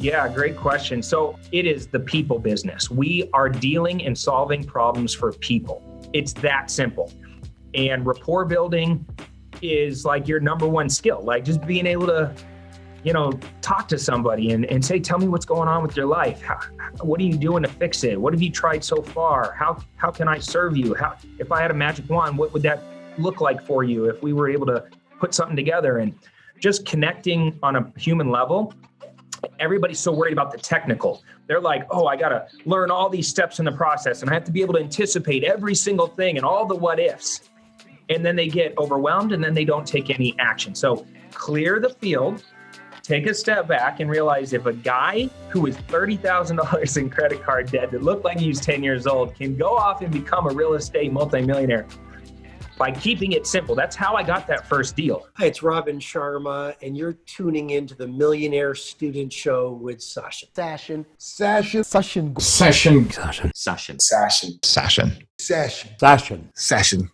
Yeah, great question. So it is the people business. We are dealing and solving problems for people. It's that simple. And rapport building is like your number one skill, like just being able to, talk to somebody and say, tell me what's going on with your life. What are you doing to fix it? What have you tried so far? How can I serve you? If I had a magic wand, what would that look like for you if we were able to put something together? And just connecting on a human level. Everybody's so worried about the technical. They're like, oh, I got to learn all these steps in the process and I have to be able to anticipate every single thing and all the what ifs. And then they get overwhelmed and then they don't take any action. So clear the field, take a step back and realize if a guy who is $30,000 in credit card debt that looked like he was 10 years old can go off and become a real estate multimillionaire by keeping it simple. That's how I got that first deal. Hi, it's Robin Sharma, and you're tuning into the Millionaire Student Show with Sashin. Sashin. Sashin. Sashin. Sashin. Sashin. Sashin. Sashin. Sashin. Sashin. Sashin. Sashin.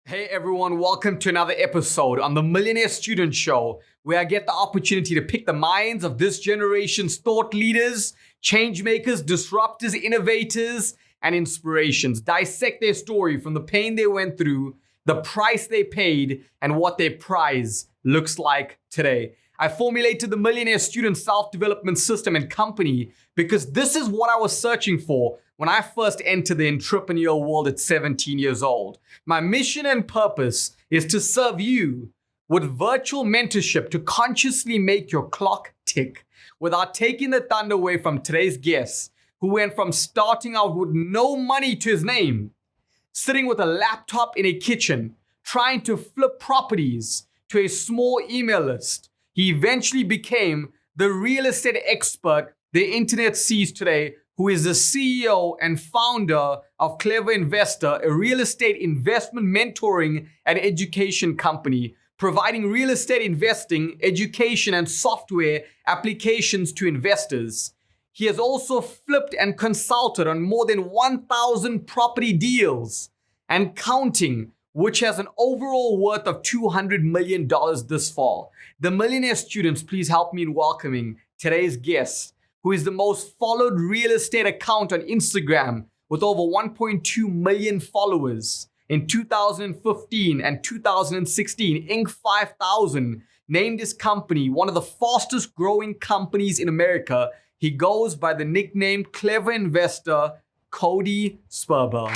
Hey everyone, welcome to another episode on the Millionaire Student Show, where I get the opportunity to pick the minds of this generation's thought leaders, change makers, disruptors, innovators, and inspirations. Dissect their story from the pain they went through, the price they paid, and what their prize looks like today. I formulated the Millionaire Student Self-Development System and Company because this is what I was searching for when I first entered the entrepreneurial world at 17 years old. My mission and purpose is to serve you with virtual mentorship to consciously make your clock tick without taking the thunder away from today's guest, who went from starting out with no money to his name, sitting with a laptop in a kitchen, trying to flip properties, to a small email list. He eventually became the real estate expert the internet sees today, who is the CEO and founder of Clever Investor, a real estate investment mentoring and education company, providing real estate investing, education, and software applications to investors. He has also flipped and consulted on more than 1,000 property deals and counting, which has an overall worth of $200 million this fall. The Millionaire Students, please help me in welcoming today's guest, who is the most followed real estate account on Instagram with over 1.2 million followers. In 2015 and 2016, Inc. 5000 named his company one of the fastest growing companies in America. He goes by the nickname Clever Investor, Cody Sperber.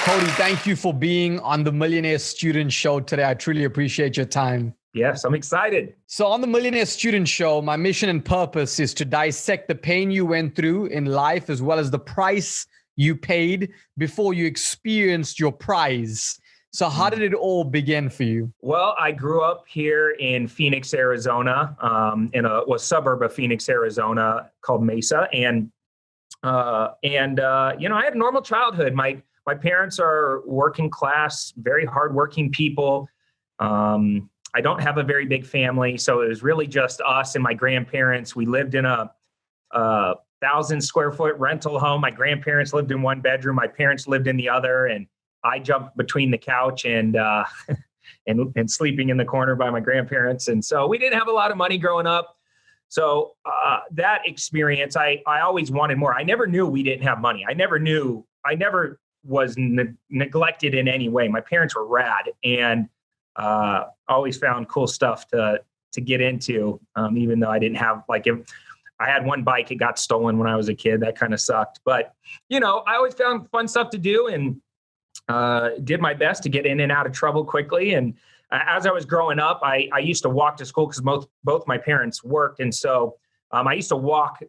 Cody, thank you for being on the Millionaire Student Show today. I truly appreciate your time. Yes, I'm excited. So on the Millionaire Student Show, my mission and purpose is to dissect the pain you went through in life as well as the price you paid before you experienced your prize. So how did it all begin for you? Well, I grew up here in Phoenix, Arizona, in a suburb of Phoenix, Arizona called Mesa. And I had a normal childhood. My parents are working class, very hardworking people. I don't have a very big family, so it was really just us and my grandparents. We lived in a 1,000 square foot rental home. My grandparents lived in one bedroom. My parents lived in the other, and I jumped between the couch and sleeping in the corner by my grandparents. And so we didn't have a lot of money growing up. So that experience, I always wanted more. I never knew we didn't have money. I never was neglected in any way. My parents were rad and always found cool stuff to get into, even though I didn't have, I had one bike, it got stolen when I was a kid. That kind of sucked. But, I always found fun stuff to do and did my best to get in and out of trouble quickly. And as I was growing up, I used to walk to school because both my parents worked. And so I used to walk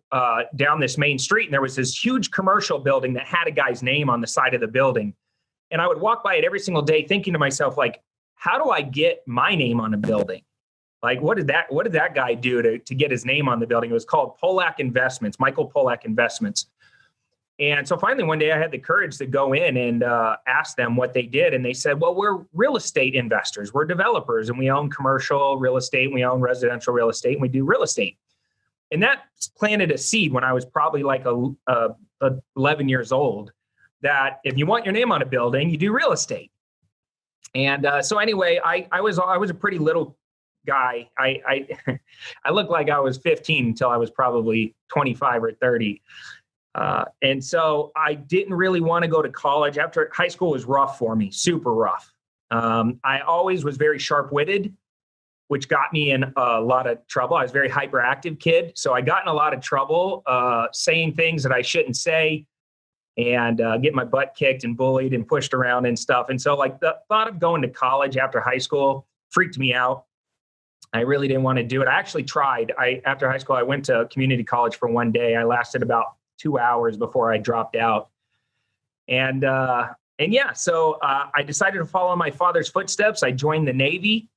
down this main street, and there was this huge commercial building that had a guy's name on the side of the building. And I would walk by it every single day thinking to myself, how do I get my name on a building? What did that guy do to get his name on the building? It was called Polak Investments, Michael Polak Investments. And so finally, one day I had the courage to go in and ask them what they did. And they said, well, we're real estate investors. We're developers, and we own commercial real estate. And we own residential real estate, and we do real estate. And that planted a seed when I was probably like 11 years old, that if you want your name on a building, you do real estate. And so anyway, I was a pretty little guy. I looked like I was 15 until I was probably 25 or 30. And so I didn't really want to go to college. After high school was rough for me, super rough. I always was very sharp-witted, which got me in a lot of trouble. I was a very hyperactive kid. So I got in a lot of trouble saying things that I shouldn't say, and get my butt kicked and bullied and pushed around and stuff. And so like the thought of going to college after high school freaked me out. I really didn't want to do it. I actually tried. After high school, I went to community college for one day. I lasted about 2 hours before I dropped out. And yeah, so I decided to follow my father's footsteps. I joined the Navy.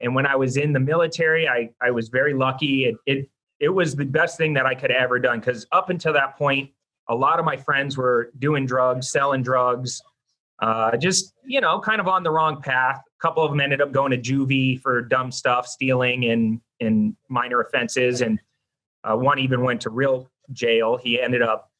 And when I was in the military, I was very lucky. It was the best thing that I could have ever done, because up until that point, a lot of my friends were doing drugs, selling drugs, just, kind of on the wrong path. A couple of them ended up going to juvie for dumb stuff, stealing and minor offenses. And one even went to real jail. He ended up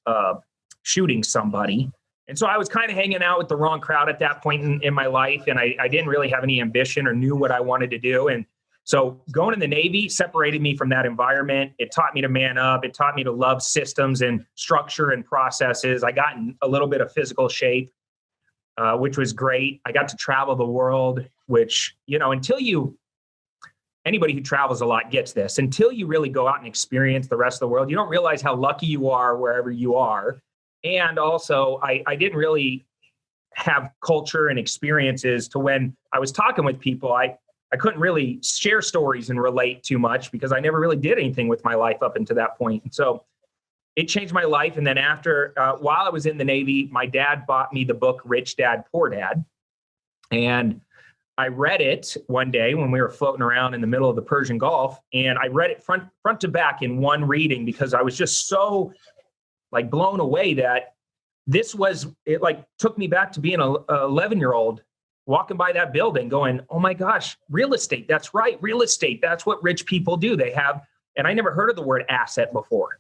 shooting somebody. And so I was kind of hanging out with the wrong crowd at that point in my life. And I didn't really have any ambition or knew what I wanted to do. And so going in the Navy separated me from that environment. It taught me to man up. It taught me to love systems and structure and processes. I got in a little bit of physical shape, which was great. I got to travel the world, which, anybody who travels a lot gets this. Until you really go out and experience the rest of the world, you don't realize how lucky you are wherever you are. And also, I didn't really have culture and experiences to when I was talking with people, I couldn't really share stories and relate too much because I never really did anything with my life up until that point. And so it changed my life. And then after, while I was in the Navy, my dad bought me the book, Rich Dad, Poor Dad. And I read it one day when we were floating around in the middle of the Persian Gulf. And I read it front to back in one reading because I was just so blown away that it took me back to being an 11-year-old walking by that building going, oh my gosh, real estate. That's right. Real estate. That's what rich people do. They have, and I never heard of the word asset before,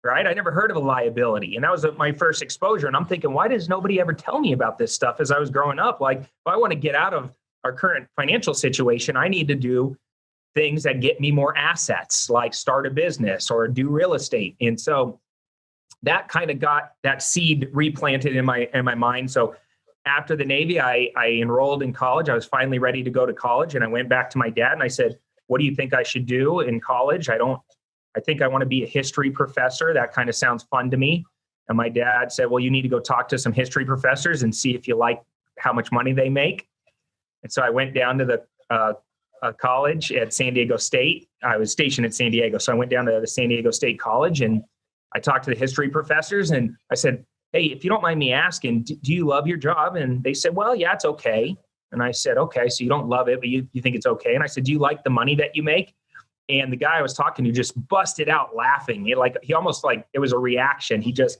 right? I never heard of a liability. And that was my first exposure. And I'm thinking, why does nobody ever tell me about this stuff as I was growing up? Like, if I want to get out of our current financial situation, I need to do things that get me more assets, like start a business or do real estate. And so that kind of got that seed replanted in my mind. So after the Navy, I enrolled in college. I was finally ready to go to college. And I went back to my dad and I said, what do you think I should do in college? I think I want to be a history professor. That kind of sounds fun to me. And my dad said, well, you need to go talk to some history professors and see if you like how much money they make. And so I went down to the college at San Diego State. I was stationed at San Diego. So I went down to the San Diego State College and I talked to the history professors and I said, hey, if you don't mind me asking, do you love your job? And they said, well, yeah, it's okay. And I said, okay, so you don't love it, but you think it's okay. And I said, do you like the money that you make? And the guy I was talking to just busted out laughing. It was a reaction. He just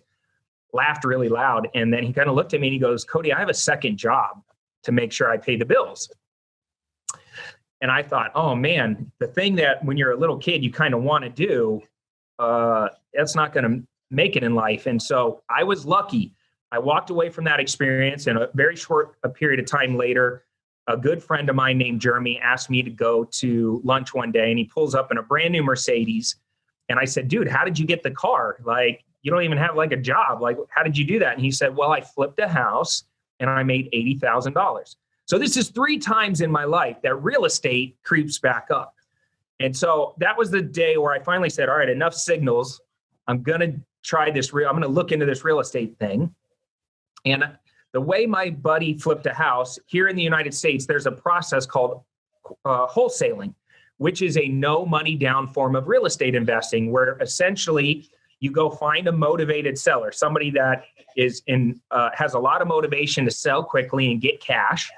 laughed really loud. And then he kind of looked at me and he goes, Cody, I have a second job to make sure I pay the bills. And I thought, oh man, the thing that when you're a little kid, you kind of want to do, that's not going to make it in life. And so I was lucky. I walked away from that experience, and a very short period of time later, a good friend of mine named Jeremy asked me to go to lunch one day, and he pulls up in a brand new Mercedes. And I said, dude, how did you get the car? You don't even have a job. How did you do that? And he said, well, I flipped a house and I made $80,000. So this is 3 times in my life that real estate creeps back up. And so that was the day where I finally said, all right, enough signals. I'm going to try this. I'm going to look into this real estate thing. And the way my buddy flipped a house here in the United States, there's a process called wholesaling, which is a no money down form of real estate investing, where essentially you go find a motivated seller, somebody that has a lot of motivation to sell quickly and get cash.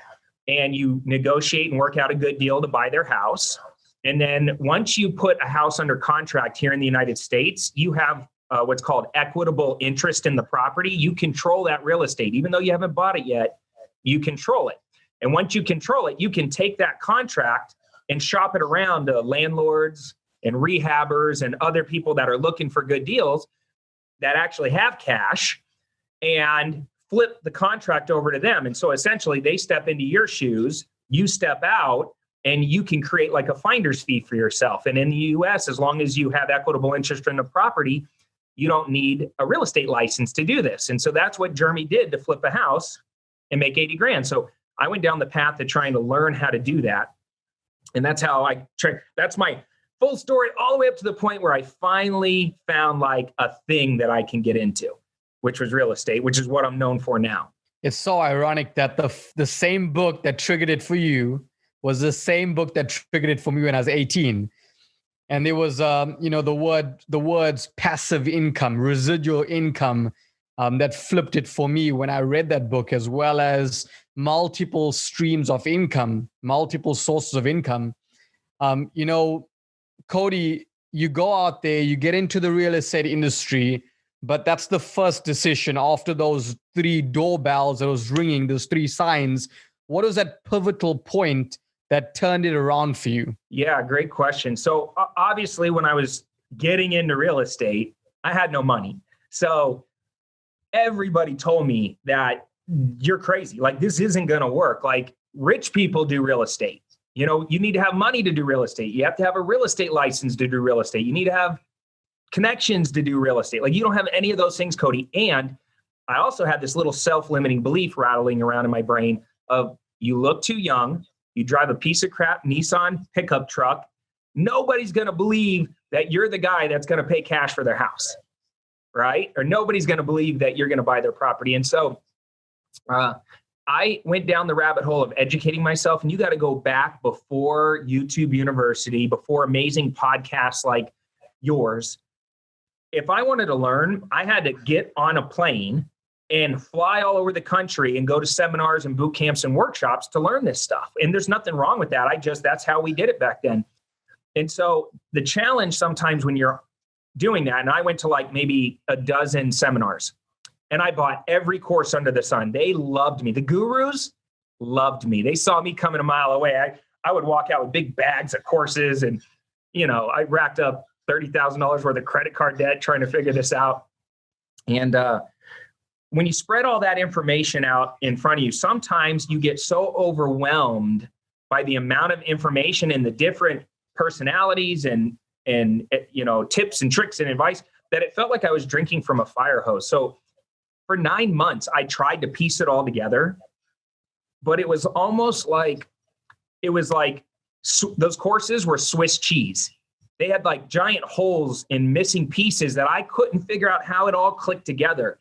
And you negotiate and work out a good deal to buy their house. And then once you put a house under contract here in the United States, you have what's called equitable interest in the property. You control that real estate. Even though you haven't bought it yet, you control it. And once you control it, you can take that contract and shop it around to landlords and rehabbers and other people that are looking for good deals that actually have cash, and flip the contract over to them. And so essentially they step into your shoes, you step out, and you can create like a finder's fee for yourself. And in the US, as long as you have equitable interest in the property, you don't need a real estate license to do this. And so that's what Jeremy did to flip a house and make 80 grand. So I went down the path of trying to learn how to do that. And that's how that's my full story, all the way up to the point where I finally found like a thing that I can get into, which was real estate, which is what I'm known for now. It's so ironic that the same book that triggered it for you was the same book that triggered it for me when I was 18. And there was, the words passive income, residual income, that flipped it for me when I read that book, as well as multiple streams of income, multiple sources of income. Cody, you go out there, you get into the real estate industry, but that's the first decision after those 3 doorbells that was ringing, those 3 signs. What was that pivotal point that turned it around for you? Yeah, great question. So obviously when I was getting into real estate, I had no money. So everybody told me that you're crazy. Like, this isn't going to work. Like, rich people do real estate. You need to have money to do real estate. You have to have a real estate license to do real estate. You need to have connections to do real estate. Like, you don't have any of those things, Cody. And I also had this little self-limiting belief rattling around in my brain of, you look too young, you drive a piece of crap Nissan pickup truck, nobody's going to believe that you're the guy that's going to pay cash for their house, right? Or nobody's going to believe that you're going to buy their property. And so I went down the rabbit hole of educating myself, and you got to go back before YouTube University, before amazing podcasts like yours. If I wanted to learn, I had to get on a plane and fly all over the country and go to seminars and boot camps and workshops to learn this stuff. And there's nothing wrong with that. That's how we did it back then. And so the challenge sometimes when you're doing that, and I went to like maybe a dozen seminars, and I bought every course under the sun. They loved me. The gurus loved me. They saw me coming a mile away. I would walk out with big bags of courses, and, I racked up $30,000 worth of credit card debt trying to figure this out. And when you spread all that information out in front of you, sometimes you get so overwhelmed by the amount of information and the different personalities and tips and tricks and advice that it felt like I was drinking from a fire hose. So for 9 months, I tried to piece it all together, but it was almost like, those courses were Swiss cheese. They had like giant holes and missing pieces that I couldn't figure out how it all clicked together.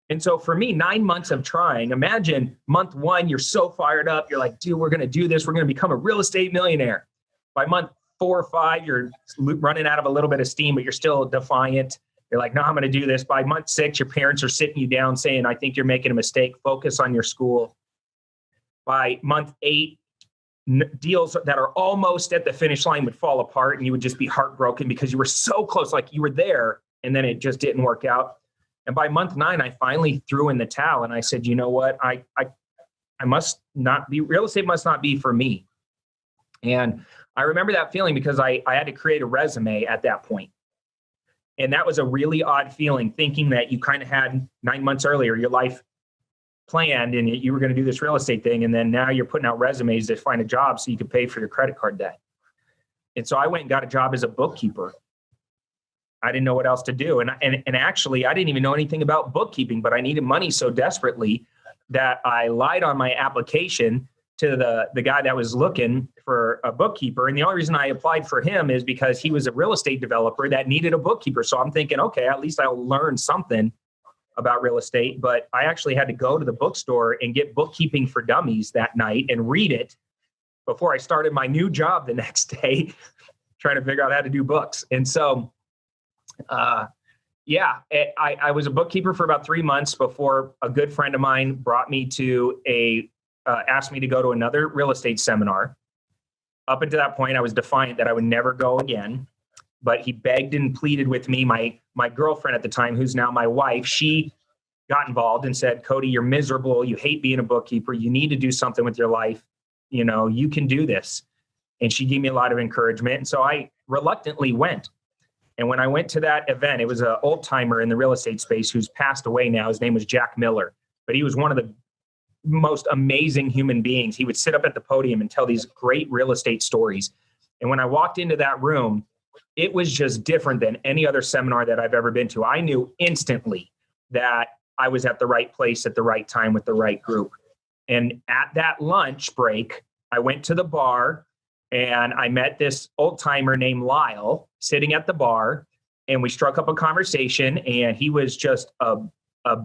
And so for me, 9 months of trying, imagine month 1, you're so fired up. You're like, dude, we're going to do this. We're going to become a real estate millionaire. By month 4 or 5, you're running out of a little bit of steam, but you're still defiant. You're like, no, I'm going to do this. By month 6, your parents are sitting you down saying, I think you're making a mistake. Focus on your school. By month 8, deals that are almost at the finish line would fall apart, and you would just be heartbroken because you were so close, like you were there, and then it just didn't work out. And by month 9, I finally threw in the towel, and I said, you know what? I must not be, real estate must not be for me. And I remember that feeling because I had to create a resume at that point. And that was a really odd feeling, thinking that you kind of had 9 months earlier, your life planned and you were going to do this real estate thing. And then now you're putting out resumes to find a job so you could pay for your credit card debt. And so I went and got a job as a bookkeeper. I didn't know what else to do. And actually, I didn't even know anything about bookkeeping, but I needed money so desperately that I lied on my application to the guy that was looking for a bookkeeper. And the only reason I applied for him is because he was a real estate developer that needed a bookkeeper. So I'm thinking, okay, at least I'll learn something about real estate. But I actually had to go to the bookstore and get Bookkeeping for Dummies that night and read it before I started my new job the next day, trying to figure out how to do books. And so, I was a bookkeeper for about 3 months before a good friend of mine brought me to asked me to go to another real estate seminar. Up until that point, I was defiant that I would never go again. but he begged and pleaded with me. My girlfriend at the time, who's now my wife, she got involved and said, Cody, you're miserable. You hate being a bookkeeper. You need to do something with your life. You know, you can do this. And she gave me a lot of encouragement. And so I reluctantly went. And when I went to that event, it was an old timer in the real estate space who's passed away now. His name was Jack Miller, but he was one of the most amazing human beings. He would sit up at the podium and tell these great real estate stories. And when I walked into that room, it was just different than any other seminar that I've ever been to. I knew instantly that I was at the right place at the right time with the right group. And at that lunch break, I went to the bar and I met this old timer named Lyle sitting at the bar, and we struck up a conversation, and he was just a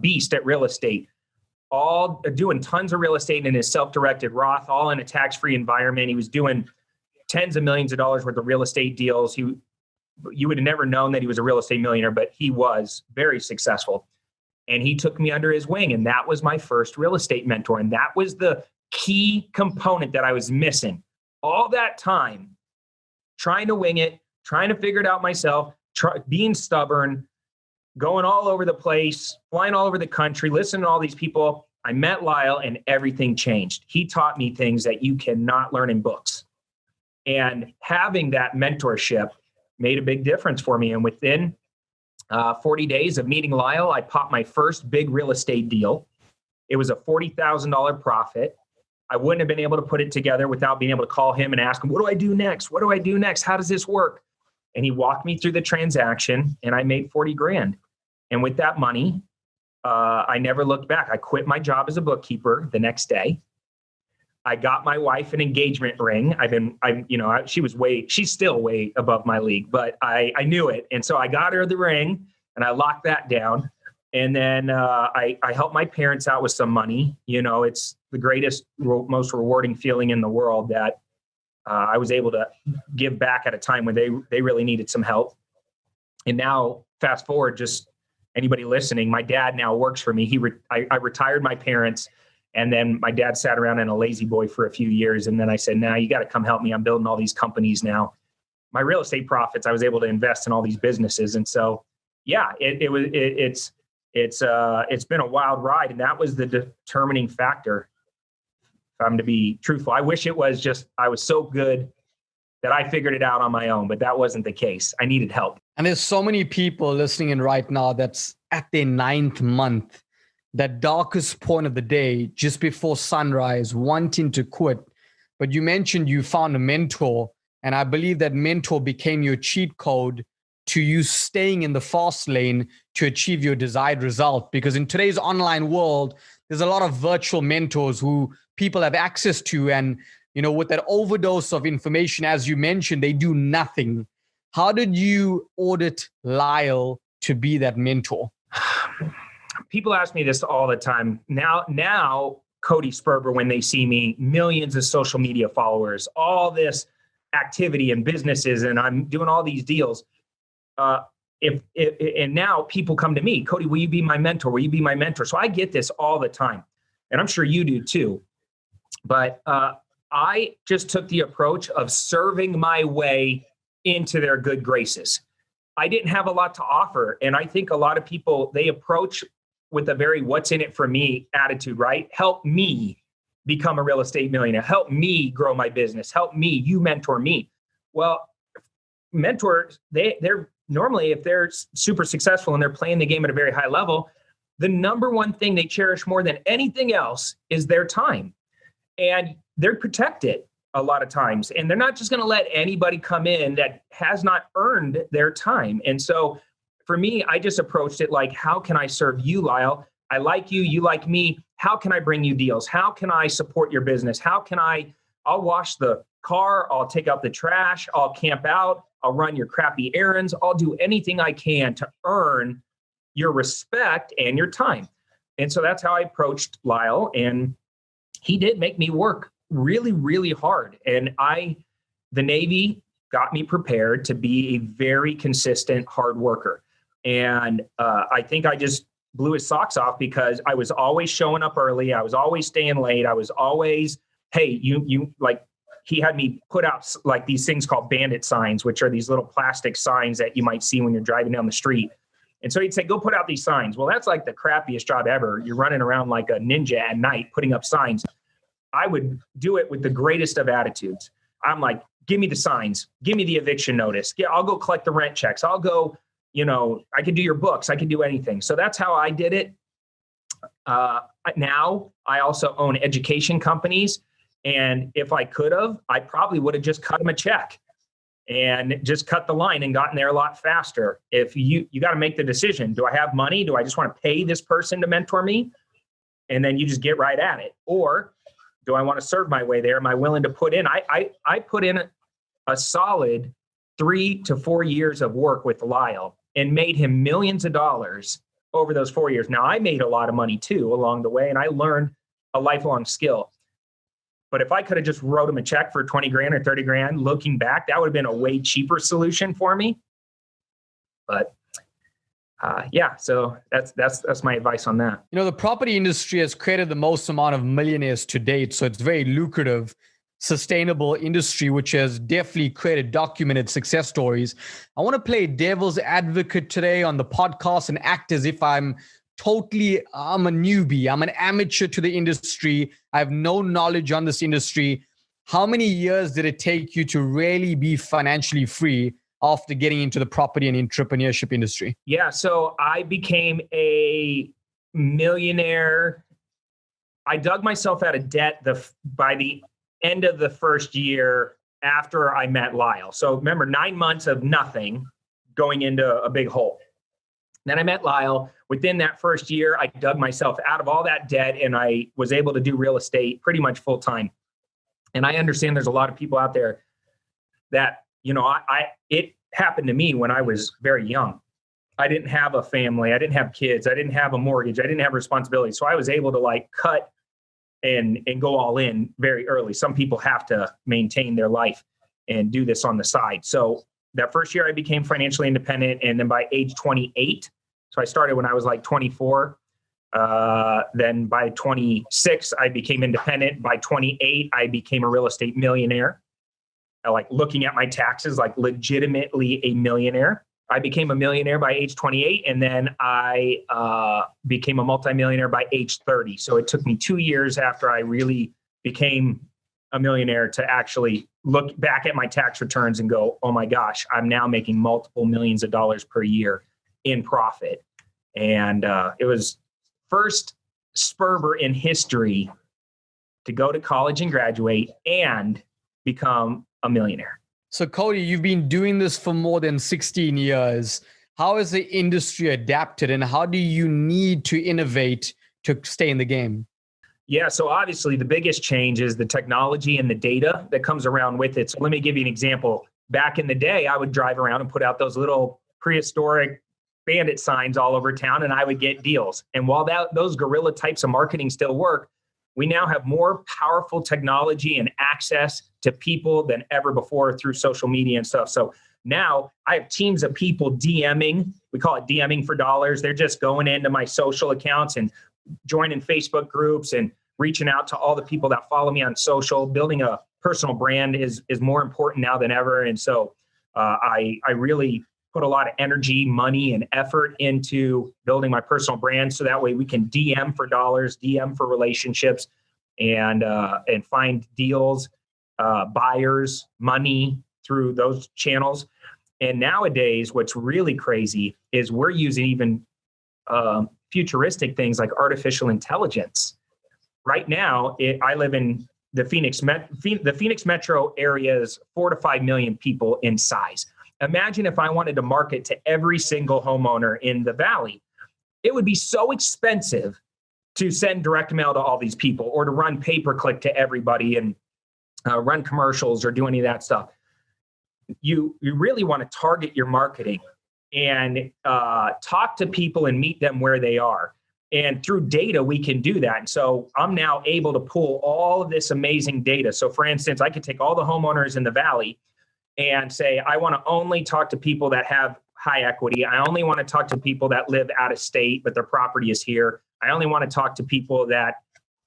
beast at real estate, all doing tons of real estate in his self-directed Roth, all in a tax-free environment. He was doing tens of millions of dollars worth of real estate deals. You would have never known that he was a real estate millionaire, but he was very successful. And he took me under his wing, and that was my first real estate mentor. And that was the key component that I was missing. All that time, trying to wing it, trying to figure it out myself, being stubborn, going all over the place, flying all over the country, listening to all these people. I met Lyle and everything changed. He taught me things that you cannot learn in books. And having that mentorship made a big difference for me. And within 40 days of meeting Lyle, I popped my first big real estate deal. It was a $40,000 profit. I wouldn't have been able to put it together without being able to call him and ask him, what do I do next? What do I do next? How does this work? And he walked me through the transaction, and I made 40 grand. And with that money, I never looked back. I quit my job as a bookkeeper the next day. I got my wife an engagement ring. She's still way above my league, but I knew it. And so I got her the ring and I locked that down. And then I helped my parents out with some money. You know, it's the greatest, most rewarding feeling in the world that I was able to give back at a time when they really needed some help. And now fast forward, just anybody listening, my dad now works for me. I retired my parents. And then my dad sat around in a lazy boy for a few years. And then I said, now you got to come help me. I'm building all these companies now. My real estate profits, I was able to invest in all these businesses. And so, yeah, it's been a wild ride. And that was the determining factor. If I'm to be truthful, I wish it was just, I was so good that I figured it out on my own, but that wasn't the case. I needed help. And there's so many people listening in right now that's at their 9th month, that darkest point of the day, just before sunrise, wanting to quit. But you mentioned you found a mentor, and I believe that mentor became your cheat code to you staying in the fast lane to achieve your desired result. Because in today's online world, there's a lot of virtual mentors who people have access to. And, you know, with that overdose of information, as you mentioned, they do nothing. How did you audit Lyle to be that mentor? People ask me this all the time. Now, Cody Sperber, when they see me, millions of social media followers, all this activity and businesses, and I'm doing all these deals. And now people come to me, Cody, will you be my mentor? Will you be my mentor? So I get this all the time, and I'm sure you do too. But I just took the approach of serving my way into their good graces. I didn't have a lot to offer. And I think a lot of people, they approach with a very what's in it for me attitude, right? Help me become a real estate millionaire. Help me grow my business. Help me. You mentor me. Well, mentors, they're normally, if they're super successful and they're playing the game at a very high level, the number one thing they cherish more than anything else is their time. And they're protected a lot of times. And they're not just going to let anybody come in that has not earned their time. And so for me, I just approached it like, how can I serve you, Lyle? I like you, you like me. How can I bring you deals? How can I support your business? How can I'll wash the car, I'll take out the trash, I'll camp out, I'll run your crappy errands, I'll do anything I can to earn your respect and your time. And so that's how I approached Lyle. And he did make me work really, really hard. And the Navy got me prepared to be a very consistent hard worker. And I think I just blew his socks off because I was always showing up early. I was always staying late. I was always, hey, you like he had me put out like these things called bandit signs, which are these little plastic signs that you might see when you're driving down the street. And so he'd say, go put out these signs. Well, that's like the crappiest job ever. You're running around like a ninja at night, putting up signs. I would do it with the greatest of attitudes. I'm like, give me the signs, give me the eviction notice. Yeah, I'll go collect the rent checks. I'll go, I can do your books. I can do anything. So that's how I did it. Now I also own education companies. And if I could have, I probably would have just cut them a check and just cut the line and gotten there a lot faster. If you got to make the decision, do I have money? Do I just want to pay this person to mentor me? And then you just get right at it. Or do I want to serve my way there? Am I willing to put in? I put in a solid 3 to 4 years of work with Lyle and made him millions of dollars over those 4 years. Now I made a lot of money too along the way, and I learned a lifelong skill. But if I could have just wrote him a check for 20 grand or 30 grand, looking back, that would have been a way cheaper solution for me. But so that's my advice on that. The property industry has created the most amount of millionaires to date. So it's very lucrative, sustainable industry, which has definitely created documented success stories. I want to play devil's advocate today on the podcast and act as if I'm a newbie. I'm an amateur to the industry. I have no knowledge on this industry. How many years did it take you to really be financially free after getting into the property and entrepreneurship industry? Yeah, so I became a millionaire. I dug myself out of debt by the end of the first year after I met Lyle. So remember, 9 months of nothing going into a big hole. Then I met Lyle. Within that first year, I dug myself out of all that debt and I was able to do real estate pretty much full time. And I understand there's a lot of people out there that, it happened to me when I was very young. I didn't have a family. I didn't have kids. I didn't have a mortgage. I didn't have responsibility. So I was able to cut and go all in very early. Some people have to maintain their life and do this on the side. So that first year I became financially independent. And then by age 28, so I started when I was 24. Then by 26, I became independent. By 28, I became a real estate millionaire. Looking at my taxes, legitimately a millionaire. I became a millionaire by age 28, and then I became a multimillionaire by age 30. So it took me 2 years after I really became a millionaire to actually look back at my tax returns and go, oh my gosh, I'm now making multiple millions of dollars per year in profit. And it was first Sperber in history to go to college and graduate and become a millionaire. So Cody, you've been doing this for more than 16 years. How has the industry adapted and how do you need to innovate to stay in the game? Yeah, so obviously the biggest change is the technology and the data that comes around with it. So let me give you an example. Back in the day, I would drive around and put out those little prehistoric bandit signs all over town and I would get deals. And while those guerrilla types of marketing still work, we now have more powerful technology and access to people than ever before through social media and stuff. So now I have teams of people DMing. We call it DMing for dollars. They're just going into my social accounts and joining Facebook groups and reaching out to all the people that follow me on social. Building a personal brand is more important now than ever. And so I really put a lot of energy, money, and effort into building my personal brand. So that way we can DM for dollars, DM for relationships, and find deals, buyers, money through those channels. And nowadays, what's really crazy is we're using even futuristic things like artificial intelligence. Right now, I live in the Phoenix metro area is 4 to 5 million people in size. Imagine if I wanted to market to every single homeowner in the valley. It would be so expensive to send direct mail to all these people or to run pay-per-click to everybody and run commercials or do any of that stuff. You really want to target your marketing and talk to people and meet them where they are. And through data, we can do that. And so I'm now able to pull all of this amazing data. So for instance, I could take all the homeowners in the valley and say, I want to only talk to people that have high equity. I only want to talk to people that live out of state, but their property is here. I only want to talk to people that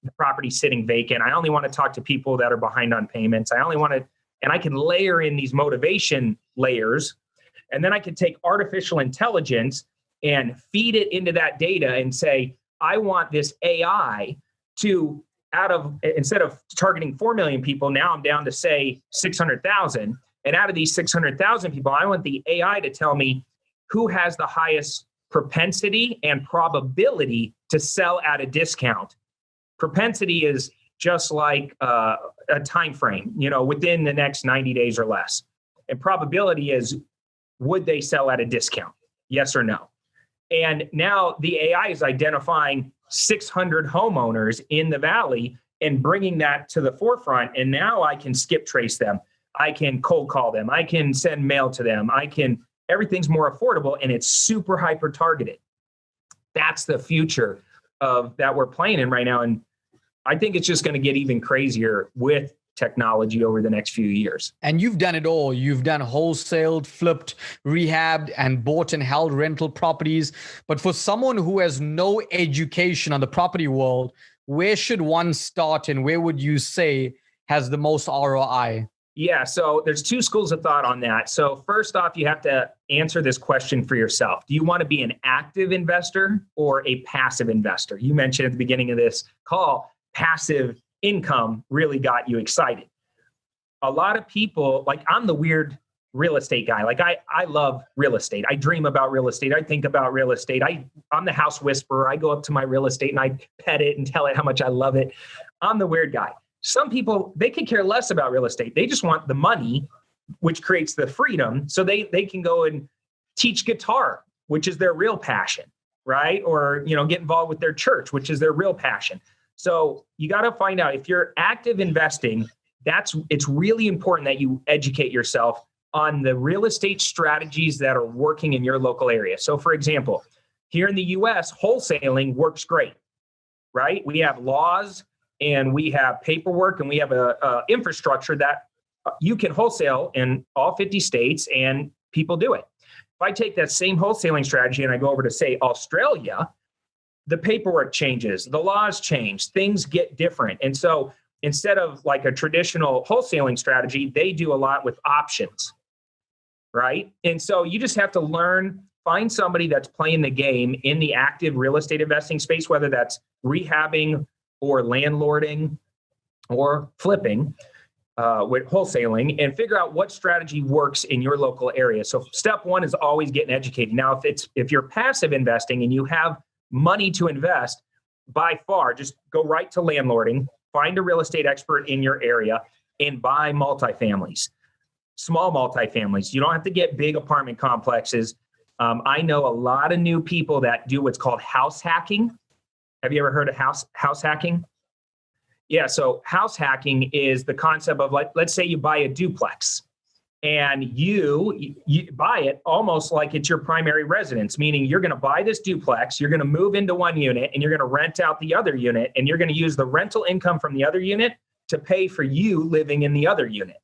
the property sitting vacant. I only want to talk to people that are behind on payments. I only want to, and I can layer in these motivation layers. And then I can take artificial intelligence and feed it into that data and say, I want this AI to, instead of targeting 4 million people, now I'm down to say 600,000. And out of these 600,000 people, I want the AI to tell me who has the highest propensity and probability to sell at a discount. Propensity is just like a time frame, within the next 90 days or less. And probability is, would they sell at a discount? Yes or no? And now the AI is identifying 600 homeowners in the valley and bringing that to the forefront. And now I can skip trace them. I can cold call them. I can send mail to them. Everything's more affordable, and it's super hyper targeted. That's the future that we're playing in right now. And I think it's just going to get even crazier with technology over the next few years. And you've done it all. You've done wholesaled, flipped, rehabbed, and bought and held rental properties. But for someone who has no education on the property world, where should one start and where would you say has the most ROI? Yeah, so there's two schools of thought on that. So first off, you have to answer this question for yourself. Do you want to be an active investor or a passive investor? You mentioned at the beginning of this call, passive income really got you excited. A lot of people, like I'm the weird real estate guy. Like I love real estate. I dream about real estate. I think about real estate. I'm the house whisperer. I go up to my real estate and I pet it and tell it how much I love it. I'm the weird guy. Some people, they could care less about real estate. They just want the money, which creates the freedom. So they can go and teach guitar, which is their real passion, right? Or, get involved with their church, which is their real passion. So you got to find out if you're active investing, it's really important that you educate yourself on the real estate strategies that are working in your local area. So for example, here in the US, wholesaling works great, right? We have laws and we have paperwork and we have a infrastructure that you can wholesale in all 50 states and people do it. If I take that same wholesaling strategy and I go over to, say, Australia, the paperwork changes, the laws change, things get different. And so instead of like a traditional wholesaling strategy, they do a lot with options, right? And so you just have to find somebody that's playing the game in the active real estate investing space, whether that's rehabbing or landlording or flipping with wholesaling, and figure out what strategy works in your local area. So step one is always getting educated. Now, if you're passive investing and you have money to invest, by far, just go right to landlording, find a real estate expert in your area and buy multifamilies, small multifamilies. You don't have to get big apartment complexes. I know a lot of new people that do what's called house hacking. Have you ever heard of house hacking? Yeah, so house hacking is the concept of, let's say you buy a duplex and you buy it almost like it's your primary residence, meaning you're going to buy this duplex, you're going to move into one unit and you're going to rent out the other unit, and you're going to use the rental income from the other unit to pay for you living in the other unit.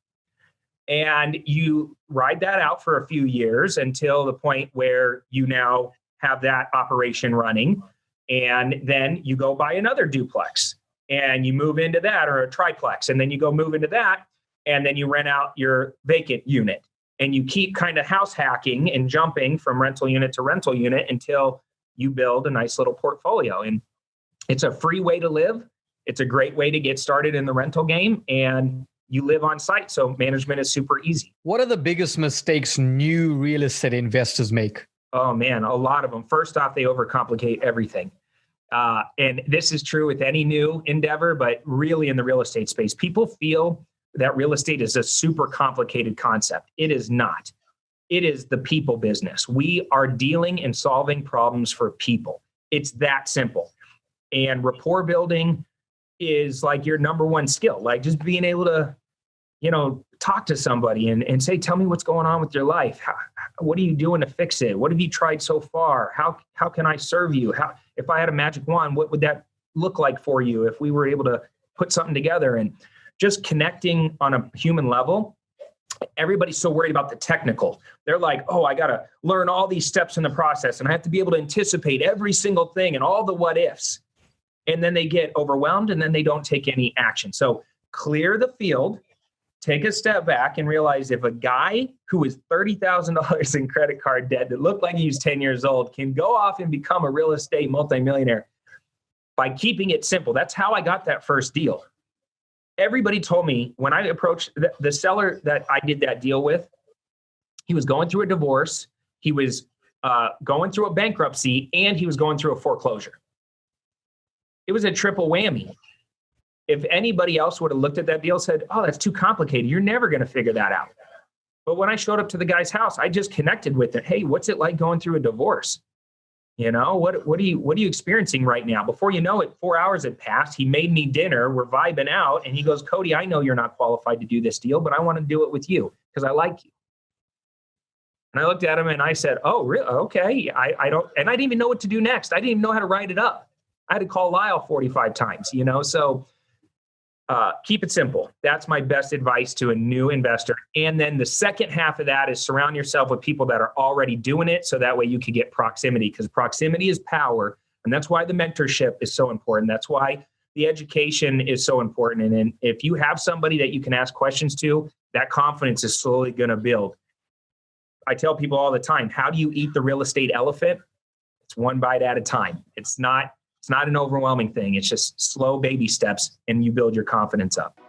And you ride that out for a few years until the point where you now have that operation running. And then you go buy another duplex and you move into that, or a triplex, and then you go move into that, and then you rent out your vacant unit, and you keep kind of house hacking and jumping from rental unit to rental unit until you build a nice little portfolio. And it's a free way to live. It's a great way to get started in the rental game, and you live on site. So management is super easy. What are the biggest mistakes new real estate investors make? Oh man, a lot of them. First off, they overcomplicate everything. And this is true with any new endeavor, but really in the real estate space, people feel that real estate is a super complicated concept. It is not. It is the people business. We are dealing and solving problems for people. It's that simple. And rapport building is like your number one skill, like just being able to, talk to somebody and say, tell me what's going on with your life. What are you doing to fix it? What have you tried so far? How can I serve you? If I had a magic wand, what would that look like for you if we were able to put something together? And just connecting on a human level. Everybody's so worried about the technical. They're like, oh, I got to learn all these steps in the process and I have to be able to anticipate every single thing and all the what ifs. and then they get overwhelmed, and then they don't take any action. So clear the field, take a step back, and realize if a guy who is $30,000 in credit card debt that looked like he was 10 years old can go off and become a real estate multimillionaire by keeping it simple. That's how I got that first deal. Everybody told me when I approached the seller that I did that deal with, he was going through a divorce, he was going through a bankruptcy, and he was going through a foreclosure. It was a triple whammy. If anybody else would have looked at that deal and said, oh, that's too complicated, you're never going to figure that out. But when I showed up to the guy's house, I just connected with it. Hey, what's it like going through a divorce? You know, what are you experiencing right now? Before you know it, 4 hours had passed. He made me dinner. We're vibing out. And he goes, Cody, I know you're not qualified to do this deal, but I want to do it with you because I like you. And I looked at him and I said, oh, really? Okay. I don't, and I didn't even know what to do next. I didn't even know how to write it up. I had to call Lyle 45 times, you know? So keep it simple. That's my best advice to a new investor. And then the second half of that is surround yourself with people that are already doing it. So that way you can get proximity, because proximity is power. And that's why the mentorship is so important. That's why the education is so important. And then if you have somebody that you can ask questions to, that confidence is slowly going to build. I tell people all the time, how do you eat the real estate elephant? It's one bite at a time. It's not an overwhelming thing. It's just slow baby steps, and you build your confidence up.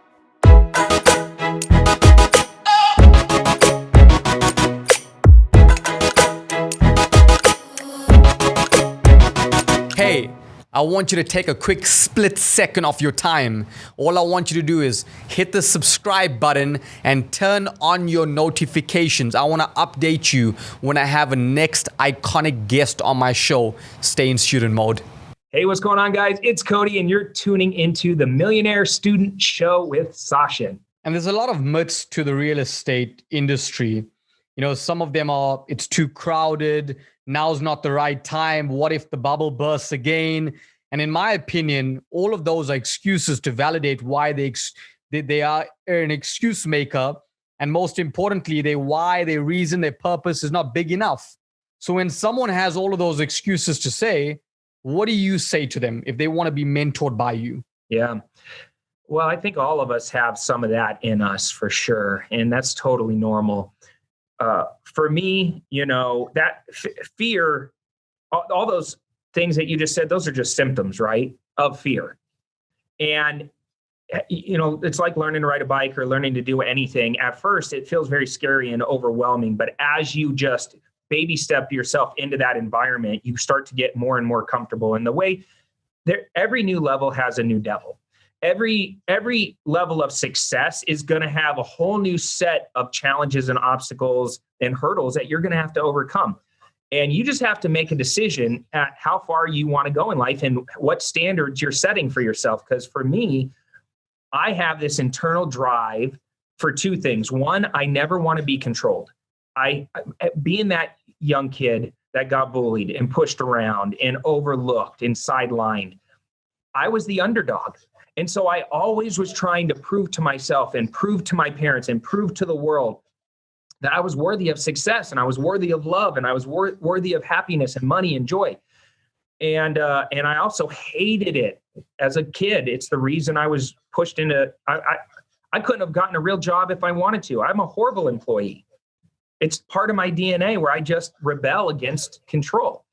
Hey, I want you to take a quick split second of your time. All I want you to do is hit the subscribe button and turn on your notifications. I want to update you when I have a next iconic guest on my show. Stay in student mode. Hey, what's going on, guys? It's Cody, and you're tuning into the Millionaire Student Show with Sashin. And there's a lot of myths to the real estate industry. You know, some of them are, it's too crowded. Now's not the right time. What if the bubble bursts again? And in my opinion, all of those are excuses to validate why they are an excuse maker. And most importantly, their reason, their purpose is not big enough. So when someone has all of those excuses to say, what do you say to them if they want to be mentored by you? Yeah. Well, I think all of us have some of that in us for sure. And that's totally normal. For me, you know, that fear, all those things that you just said, those are just symptoms, right, of fear. And, you know, it's like learning to ride a bike or learning to do anything. At first, it feels very scary and overwhelming. But as you just baby step yourself into that environment, you start to get more and more comfortable. And the way every new level has a new devil. Every level of success is going to have a whole new set of challenges and obstacles and hurdles that you're going to have to overcome. And you just have to make a decision at how far you want to go in life and what standards you're setting for yourself. Because for me, I have this internal drive for two things. One, I never want to be controlled. Being that young kid that got bullied and pushed around and overlooked and sidelined, I was the underdog. And so I always was trying to prove to myself and prove to my parents and prove to the world that I was worthy of success and I was worthy of love and I was worthy of happiness and money and joy. And I also hated it as a kid. It's the reason I was pushed into, I couldn't have gotten a real job if I wanted to. I'm a horrible employee. It's part of my DNA where I just rebel against control.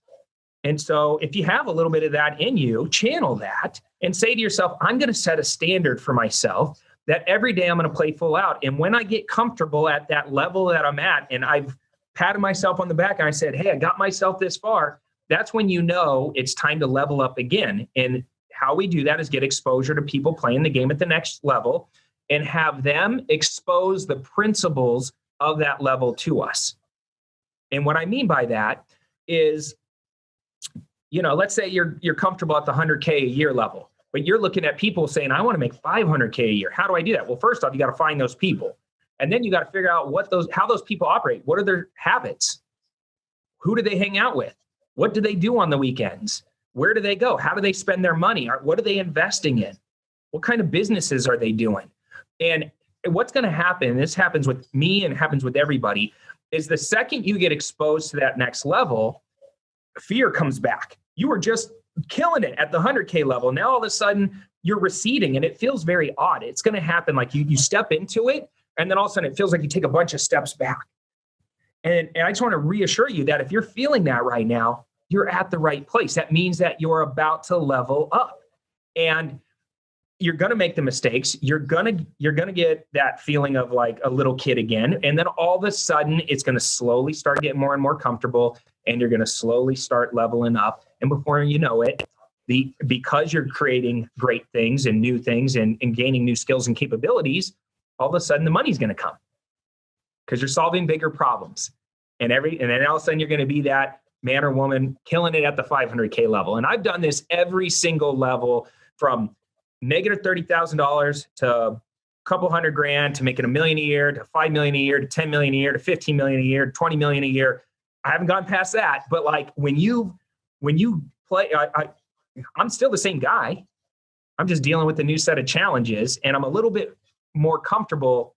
And so if you have a little bit of that in you, channel that and say to yourself, I'm going to set a standard for myself that every day I'm going to play full out. And when I get comfortable at that level that I'm at, and I've patted myself on the back and I said, hey, I got myself this far, that's when you know it's time to level up again. And how we do that is get exposure to people playing the game at the next level and have them expose the principles of that level to us. And what I mean by that is, you know, let's say you're comfortable at the 100K a year level, but you're looking at people saying, I want to make 500K a year. How do I do that? Well, first off, you got to find those people. And then you got to figure out how those people operate. What are their habits? Who do they hang out with? What do they do on the weekends? Where do they go? How do they spend their money? What are they investing in? What kind of businesses are they doing? And what's going to happen, and this happens with me and happens with everybody, is the second you get exposed to that next level, fear comes back. You were just killing it at the 100K level. Now all of a sudden you're receding and it feels very odd. It's going to happen like you step into it and then all of a sudden it feels like you take a bunch of steps back. And I just want to reassure you that if you're feeling that right now, you're at the right place. That means that you're about to level up. And you're going to make the mistakes. You're going to get that feeling of like a little kid again. And then all of a sudden it's going to slowly start getting more and more comfortable and you're going to slowly start leveling up. And before you know it, because you're creating great things and new things and gaining new skills and capabilities, all of a sudden the money's going to come because you're solving bigger problems. And then all of a sudden you're going to be that man or woman killing it at the 500K level. And I've done this every single level from negative $30,000 to a couple $100,000 to making $1 million a year to $5 million a year to $10 million a year to $15 million a year to $20 million a year. I haven't gone past that, but like when you play, I'm still the same guy. I'm just dealing with a new set of challenges, and I'm a little bit more comfortable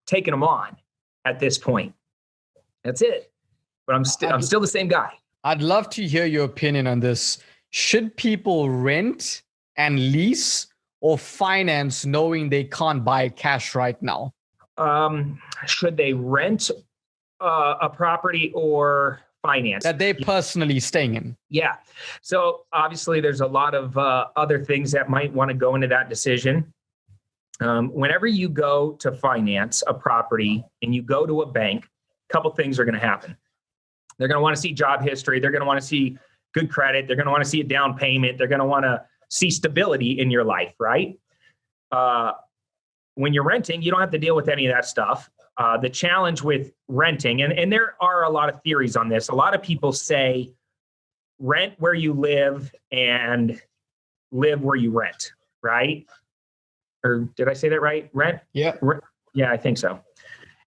taking them on at this point. That's it. But I'm still the same guy. I'd love to hear your opinion on this. Should people rent and lease or finance knowing they can't buy cash right now? Should they rent a property or finance? That they're personally staying in? Yeah. So obviously there's a lot of other things that might want to go into that decision. Whenever you go to finance a property and you go to a bank, a couple things are going to happen. They're going to want to see job history. They're going to want to see good credit. They're going to want to see a down payment. They're going to want to see stability in your life, right? When you're renting, you don't have to deal with any of that stuff. The challenge with renting, and there are a lot of theories on this. A lot of people say rent where you live and live where you rent, right? Or did I say that right? Rent? Yeah. Yeah, I think so.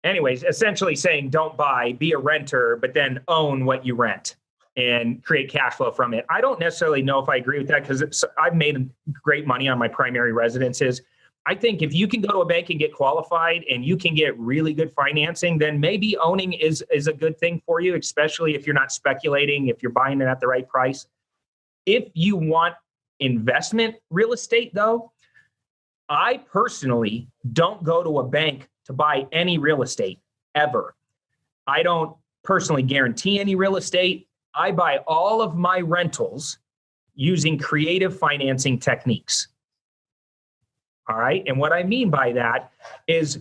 Anyways, essentially saying don't buy, be a renter, but then own what you rent and create cash flow from it. I don't necessarily know if I agree with that because I've made great money on my primary residences. I think if you can go to a bank and get qualified and you can get really good financing, then maybe owning is a good thing for you, especially if you're not speculating, if you're buying it at the right price. If you want investment real estate, though, I personally don't go to a bank to buy any real estate ever. I don't personally guarantee any real estate. I buy all of my rentals using creative financing techniques. All right. And what I mean by that is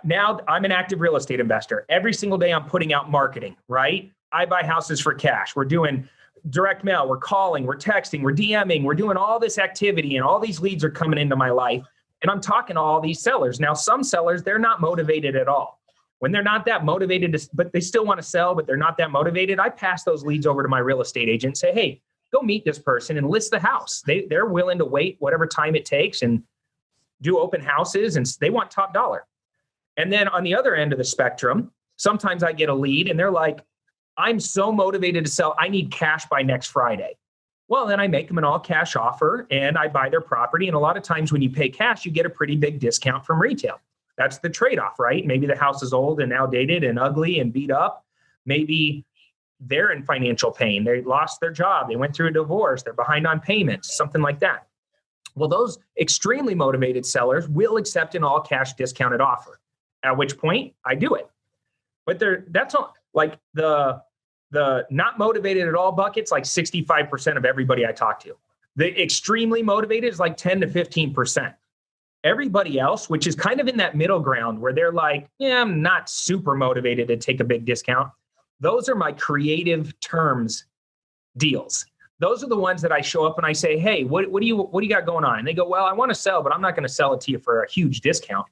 now I'm an active real estate investor. Every single day I'm putting out marketing, right? I buy houses for cash. We're doing direct mail. We're calling, we're texting, we're DMing, we're doing all this activity and all these leads are coming into my life. And I'm talking to all these sellers. Now, some sellers, they're not motivated at all. When they're not that motivated, but they still want to sell, but they're not that motivated, I pass those leads over to my real estate agent and say, hey, go meet this person and list the house. They're willing to wait whatever time it takes and do open houses, and they want top dollar. And then on the other end of the spectrum, sometimes I get a lead and they're like, I'm so motivated to sell, I need cash by next Friday. Well, then I make them an all cash offer and I buy their property. And a lot of times when you pay cash, you get a pretty big discount from retail. That's the trade-off, right? Maybe the house is old and outdated and ugly and beat up. Maybe they're in financial pain. They lost their job. They went through a divorce. They're behind on payments, something like that. Well, those extremely motivated sellers will accept an all cash discounted offer, at which point I do it. But that's all, like the not motivated at all buckets, like 65% of everybody I talk to. The extremely motivated is like 10 to 15%. Everybody else, which is kind of in that middle ground where they're like, yeah, I'm not super motivated to take a big discount. Those are my creative terms deals. Those are the ones that I show up and I say, hey, what do you got going on? And they go, well, I want to sell, but I'm not going to sell it to you for a huge discount.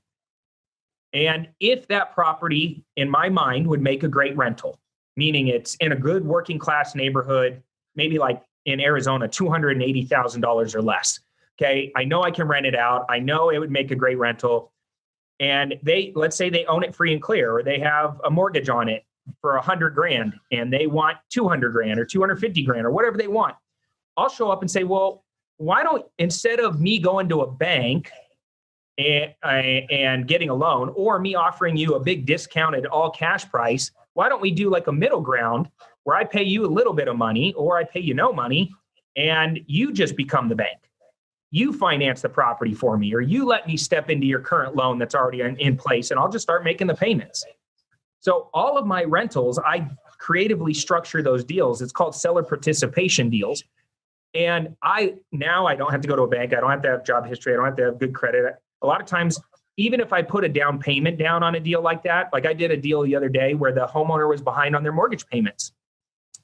And if that property in my mind would make a great rental, meaning it's in a good working class neighborhood, maybe like in Arizona, $280,000 or less. Okay. I know I can rent it out. I know it would make a great rental. And let's say they own it free and clear, or they have a mortgage on it for $100,000 and they want $200,000 or $250,000 or whatever they want. I'll show up and say, well, why don't, instead of me going to a bank and getting a loan, or me offering you a big discounted all cash price, why don't we do like a middle ground where I pay you a little bit of money or I pay you no money, and you just become the bank. You finance the property for me, or you let me step into your current loan that's already in place, and I'll just start making the payments. So all of my rentals, I creatively structure those deals. It's called seller participation deals. And now I don't have to go to a bank. I don't have to have job history. I don't have to have good credit. A lot of times, even if I put a down payment down on a deal like that, like I did a deal the other day where the homeowner was behind on their mortgage payments.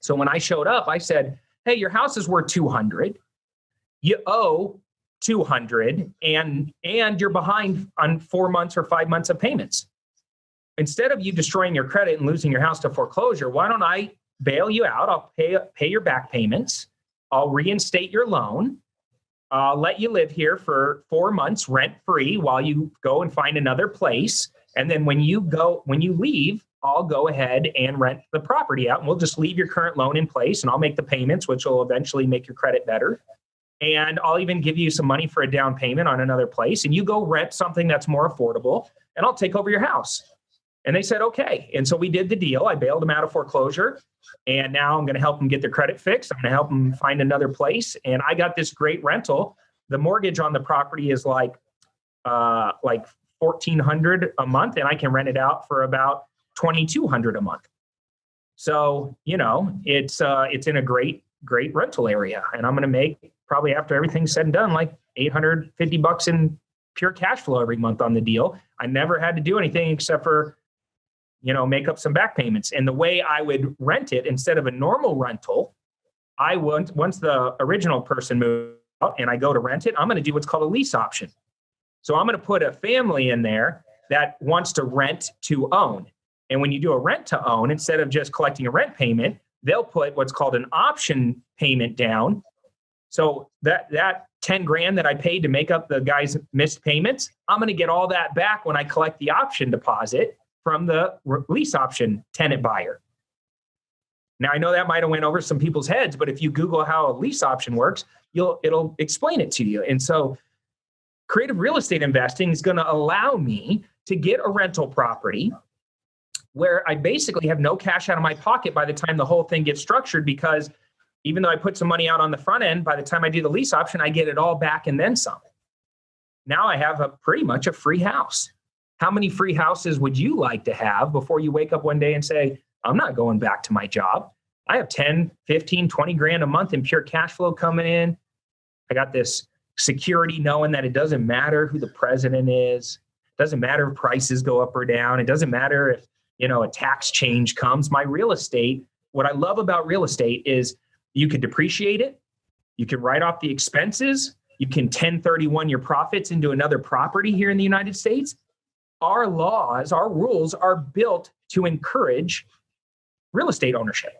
So when I showed up, I said, hey, your house is worth 200. You owe 200 and you're behind on 4 months or 5 months of payments. Instead of you destroying your credit and losing your house to foreclosure, why don't I bail you out? I'll pay your back payments. I'll reinstate your loan. I'll let you live here for 4 months rent free while you go and find another place. And then when you leave, I'll go ahead and rent the property out, and we'll just leave your current loan in place, and I'll make the payments, which will eventually make your credit better. And I'll even give you some money for a down payment on another place, and you go rent something that's more affordable, and I'll take over your house. And they said, okay. And so we did the deal. I bailed them out of foreclosure, and now I'm going to help them get their credit fixed. I'm going to help them find another place. And I got this great rental. The mortgage on the property is like $1,400 a month, and I can rent it out for about $2,200 a month. So, it's in a great rental area. And I'm going to make, probably after everything's said and done, like $850 in pure cash flow every month on the deal. I never had to do anything except for, make up some back payments. And the way I would rent it, instead of a normal rental, once the original person moved out and I go to rent it, I'm going to do what's called a lease option. So I'm going to put a family in there that wants to rent to own. And when you do a rent to own, instead of just collecting a rent payment, they'll put what's called an option payment down. So that 10 grand that I paid to make up the guy's missed payments, I'm going to get all that back when I collect the option deposit from the lease option tenant buyer. Now, I know that might have went over some people's heads, but if you Google how a lease option works, it'll explain it to you. And so creative real estate investing is going to allow me to get a rental property where I basically have no cash out of my pocket by the time the whole thing gets structured, because even though I put some money out on the front end, by the time I do the lease option, I get it all back and then some. Now I have pretty much a free house. How many free houses would you like to have before you wake up one day and say, I'm not going back to my job? I have 10, 15, 20 grand a month in pure cash flow coming in. I got this security knowing that it doesn't matter who the president is. It doesn't matter if prices go up or down. It doesn't matter if, a tax change comes. My real estate, what I love about real estate is you can depreciate it. You can write off the expenses. You can 1031 your profits into another property here in the United States. Our laws, our rules are built to encourage real estate ownership.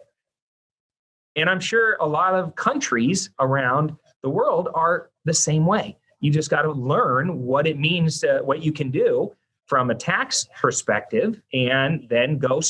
And I'm sure a lot of countries around the world are the same way. You just got to learn what it means, what you can do from a tax perspective, and then go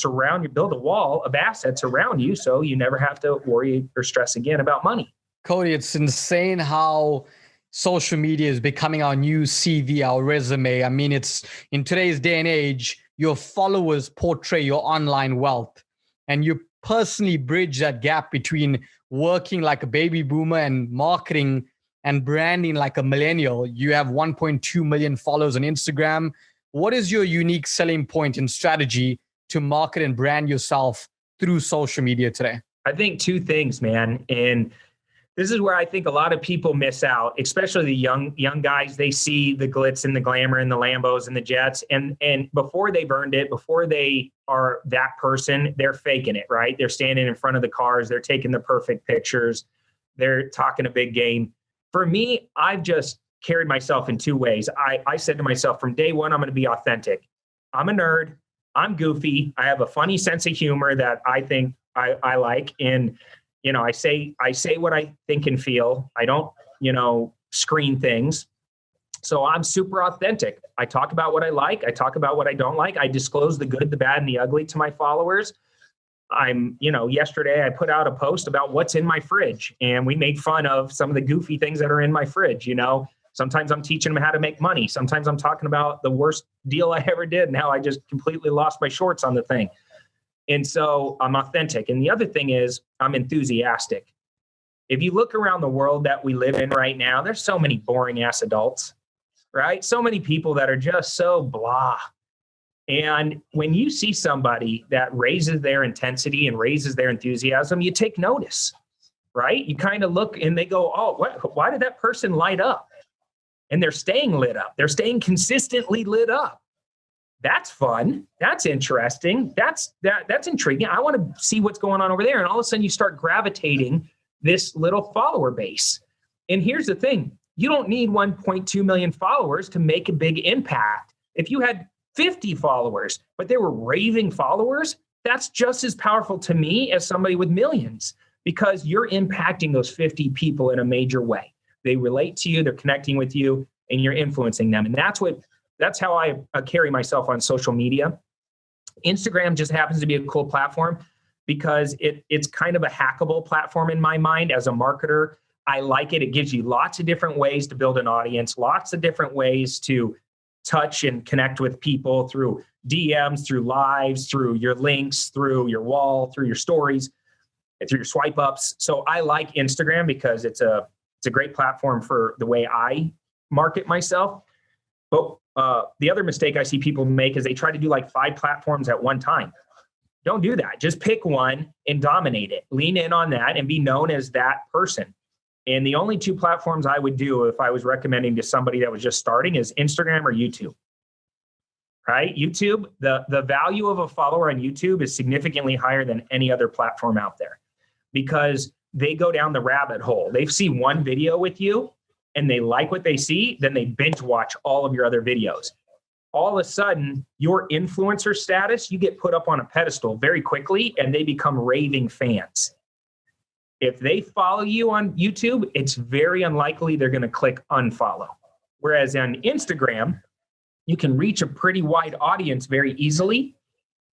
build a wall of assets around you so you never have to worry or stress again about money. Cody, it's insane how social media is becoming our new CV, our resume. I mean, it's in today's day and age, your followers portray your online wealth, and you personally bridge that gap between working like a baby boomer and marketing and branding like a millennial. You have 1.2 million followers on Instagram. What is your unique selling point and strategy to market and brand yourself through social media today? I think two things, man. And this is where I think a lot of people miss out, especially the young guys. They see the glitz and the glamour and the Lambos and the jets. And before they've earned it, before they are that person, they're faking it, right? They're standing in front of the cars. They're taking the perfect pictures. They're talking a big game. For me, I've just carried myself in two ways. I said to myself from day one, I'm going to be authentic. I'm a nerd. I'm goofy. I have a funny sense of humor that I think I like. And, I say what I think and feel. I don't, screen things. So I'm super authentic. I talk about what I like. I talk about what I don't like. I disclose the good, the bad, and the ugly to my followers. Yesterday I put out a post about what's in my fridge, and we made fun of some of the goofy things that are in my fridge. Sometimes I'm teaching them how to make money. Sometimes I'm talking about the worst deal I ever did and how I just completely lost my shorts on the thing. And so I'm authentic. And the other thing is I'm enthusiastic. If you look around the world that we live in right now, there's so many boring ass adults, right? So many people that are just so blah. And when you see somebody that raises their intensity and raises their enthusiasm, you take notice, right? You kind of look and they go, oh, why did that person light up? And they're staying lit up. They're staying consistently lit up. That's fun. That's interesting. That's intriguing. I want to see what's going on over there. And all of a sudden you start gravitating this little follower base. And here's the thing. You don't need 1.2 million followers to make a big impact. If you had 50 followers, but they were raving followers, that's just as powerful to me as somebody with millions, because you're impacting those 50 people in a major way. They relate to you, they're connecting with you, and you're influencing them. And that's how I carry myself on social media. Instagram just happens to be a cool platform because it's kind of a hackable platform in my mind. As a marketer, I like it. It gives you lots of different ways to build an audience, lots of different ways to touch and connect with people through DMs, through lives, through your links, through your wall, through your stories, through your swipe ups. So I like Instagram because it's a great platform for the way I market myself. But the other mistake I see people make is they try to do like 5 platforms at one time. Don't do that. Just pick one and dominate it. Lean in on that and be known as that person. And the only 2 platforms I would do if I was recommending to somebody that was just starting is Instagram or YouTube. Right? YouTube, the value of a follower on YouTube is significantly higher than any other platform out there because they go down the rabbit hole. They see one video with you and they like what they see, then they binge watch all of your other videos. All of a sudden, your influencer status, you get put up on a pedestal very quickly and they become raving fans. If they follow you on YouTube, it's very unlikely they're going to click unfollow. Whereas on Instagram, you can reach a pretty wide audience very easily.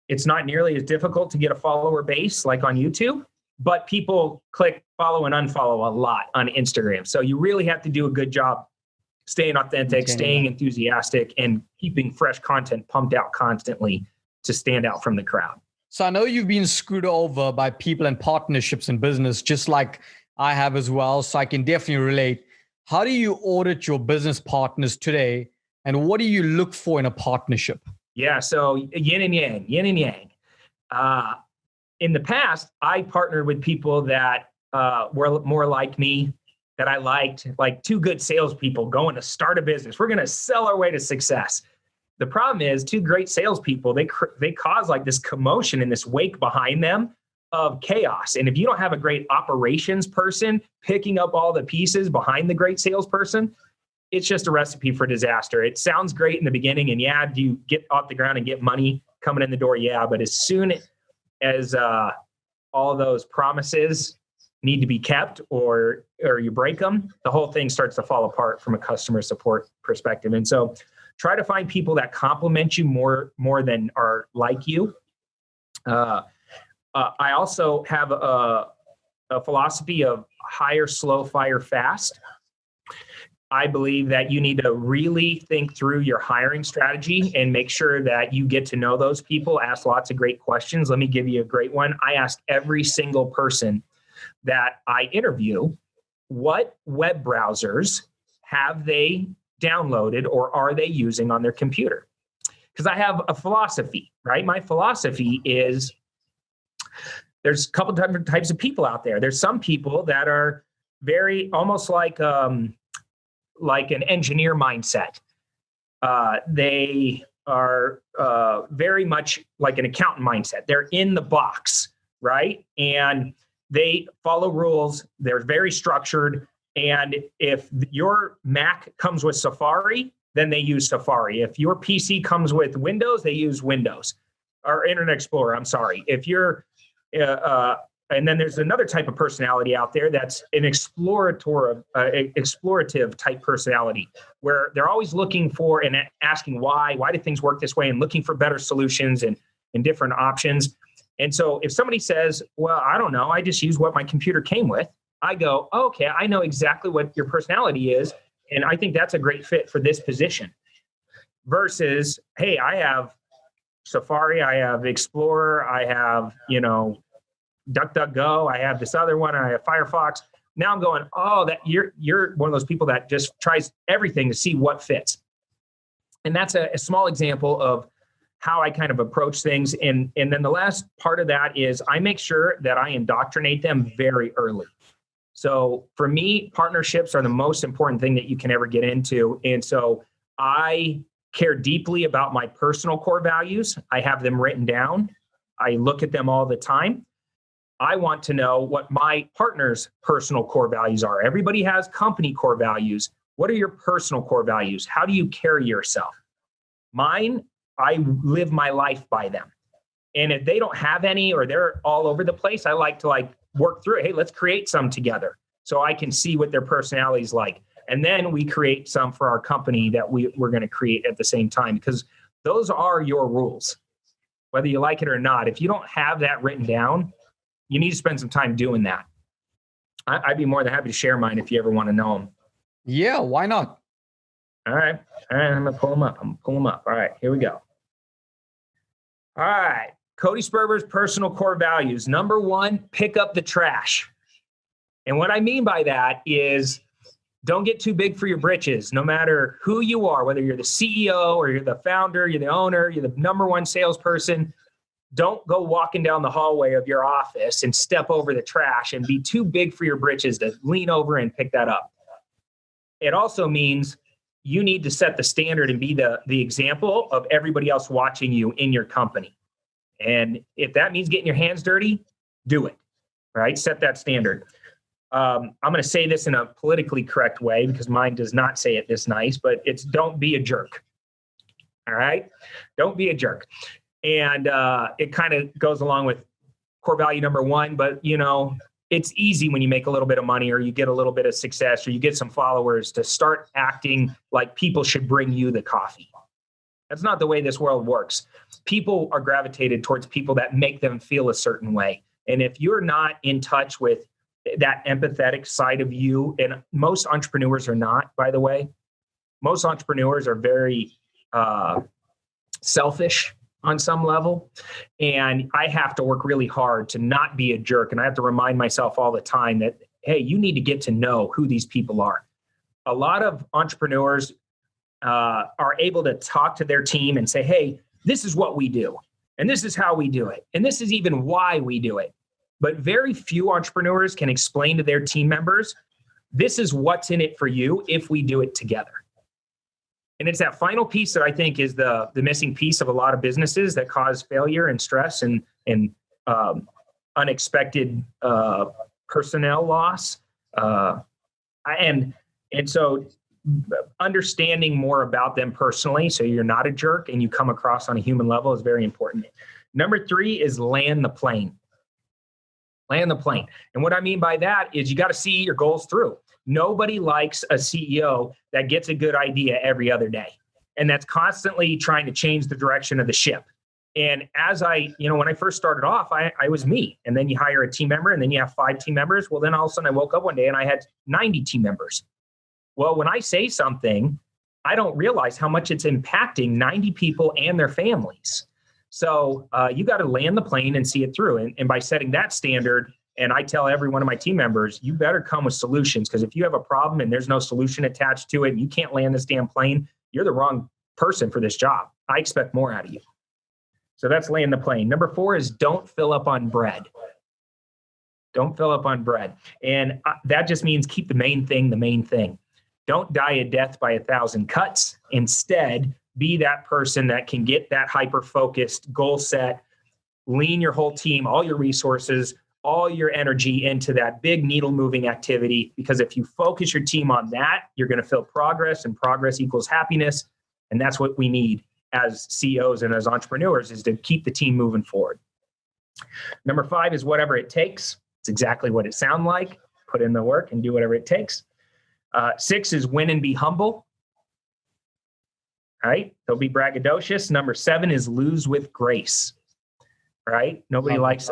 It's not nearly as difficult to get a follower base like on YouTube, but people click follow and unfollow a lot on Instagram. So you really have to do a good job staying authentic, staying enthusiastic, and keeping fresh content pumped out constantly to stand out from the crowd. So I know you've been screwed over by people and partnerships in business, just like I have as well. So I can definitely relate. How do you audit your business partners today? And what do you look for in a partnership? Yeah, so yin and yang. In the past, I partnered with people that were more like me, that I liked, like 2 good salespeople going to start a business. We're going to sell our way to success. The problem is 2 great salespeople, they cause like this commotion and this wake behind them of chaos. And if you don't have a great operations person picking up all the pieces behind the great salesperson, it's just a recipe for disaster. It sounds great in the beginning. And yeah, do you get off the ground and get money coming in the door? Yeah. But as soon as all those promises need to be kept or you break them, the whole thing starts to fall apart from a customer support perspective. And so try to find people that complement you more than are like you. I also have a philosophy of hire slow, fire fast. I believe that you need to really think through your hiring strategy and make sure that you get to know those people, ask lots of great questions. Let me give you a great one. I ask every single person that I interview, what web browsers have they downloaded or are they using on their computer? Because I have a philosophy, right? My philosophy is there's a couple different types of people out there. There's some people that are very almost like an engineer mindset. They are very much like an accountant mindset. They're in the box, right? And they follow rules. They're very structured. And if your Mac comes with Safari, then they use Safari. If your PC comes with Windows, they use Windows or Internet Explorer. I'm sorry. If you're, and then there's another type of personality out there that's an explorative type personality, where they're always looking for and asking why do things work this way, and looking for better solutions and different options. And so if somebody says, well, I don't know, I just use what my computer came with, I go, okay, I know exactly what your personality is. And I think that's a great fit for this position. Versus, hey, I have Safari, I have Explorer, I have, DuckDuckGo, I have this other one, I have Firefox. Now I'm going, oh, that you're one of those people that just tries everything to see what fits. And that's a small example of how I kind of approach things. And then the last part of that is I make sure that I indoctrinate them very early. So for me, partnerships are the most important thing that you can ever get into. And so I care deeply about my personal core values. I have them written down. I look at them all the time. I want to know what my partner's personal core values are. Everybody has company core values. What are your personal core values? How do you carry yourself? Mine, I live my life by them. And if they don't have any or they're all over the place, I like to work through it. Hey, let's create some together so I can see what their personality is like. And then we create some for our company that we're going to create at the same time, because those are your rules, whether you like it or not. If you don't have that written down, you need to spend some time doing that. I'd be more than happy to share mine if you ever want to know them. Yeah, why not? All right. I'm going to pull them up. All right, here we go. All right. Cody Sperber's personal core values. Number 1, pick up the trash. And what I mean by that is don't get too big for your britches, no matter who you are, whether you're the CEO or you're the founder, you're the owner, you're the number 1 salesperson. Don't go walking down the hallway of your office and step over the trash and be too big for your britches to lean over and pick that up. It also means you need to set the standard and be the example of everybody else watching you in your company. And if that means getting your hands dirty, do it, right? Set that standard. I'm going to say this in a politically correct way because mine does not say it this nice, but it's don't be a jerk. All right? Don't be a jerk. And it kind of goes along with core value number 1, but it's easy when you make a little bit of money or you get a little bit of success or you get some followers to start acting like people should bring you the coffee. That's not the way this world works. People are gravitated towards people that make them feel a certain way. And if you're not in touch with that empathetic side of you, and most entrepreneurs are not, by the way, most entrepreneurs are very selfish on some level. And I have to work really hard to not be a jerk. And I have to remind myself all the time that, hey, you need to get to know who these people are. A lot of entrepreneurs are able to talk to their team and say, hey, this is what we do. And this is how we do it. And this is even why we do it. But very few entrepreneurs can explain to their team members, this is what's in it for you if we do it together. And it's that final piece that I think is the missing piece of a lot of businesses that cause failure and stress and unexpected personnel loss. And so understanding more about them personally so you're not a jerk and you come across on a human level is very important. Number 3 is land the plane. Land the plane. And what I mean by that is you got to see your goals through. Nobody likes a CEO that gets a good idea every other day and that's constantly trying to change the direction of the ship. And as when I first started off, I was me. And then you hire a team member and then you have 5 team members. Well, then all of a sudden I woke up one day and I had 90 team members. Well, when I say something, I don't realize how much it's impacting 90 people and their families. So you got to land the plane and see it through. And by setting that standard, and I tell every one of my team members, you better come with solutions, because if you have a problem and there's no solution attached to it and you can't land this damn plane, you're the wrong person for this job. I expect more out of you. So that's land the plane. Number 4 is don't fill up on bread. Don't fill up on bread. And that just means keep the main thing the main thing. Don't die a death by 1,000 cuts. Instead, be that person that can get that hyper-focused, goal set, lean your whole team, all your resources, all your energy into that big needle-moving activity. Because if you focus your team on that, you're going to feel progress, and progress equals happiness. And that's what we need as CEOs and as entrepreneurs, is to keep the team moving forward. Number 5 is whatever it takes. It's exactly what it sounds like. Put in the work and do whatever it takes. 6 is win and be humble. All right. Don't be braggadocious. Number 7 is lose with grace. All right. Nobody likes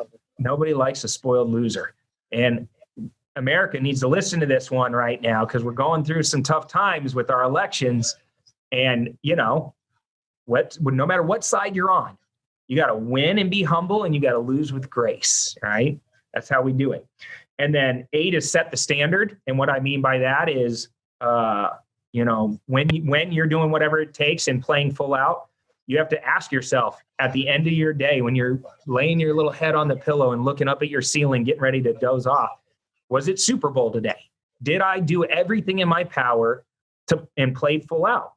a spoiled loser. And America needs to listen to this one right now, because we're going through some tough times with our elections. And, no matter what side you're on, you got to win and be humble, and you got to lose with grace. Right. That's how we do it. And then 8 is set the standard. And what I mean by that is, when you're doing whatever it takes and playing full out, you have to ask yourself at the end of your day, when you're laying your little head on the pillow and looking up at your ceiling, getting ready to doze off, was it Super Bowl today? Did I do everything in my power and played full out?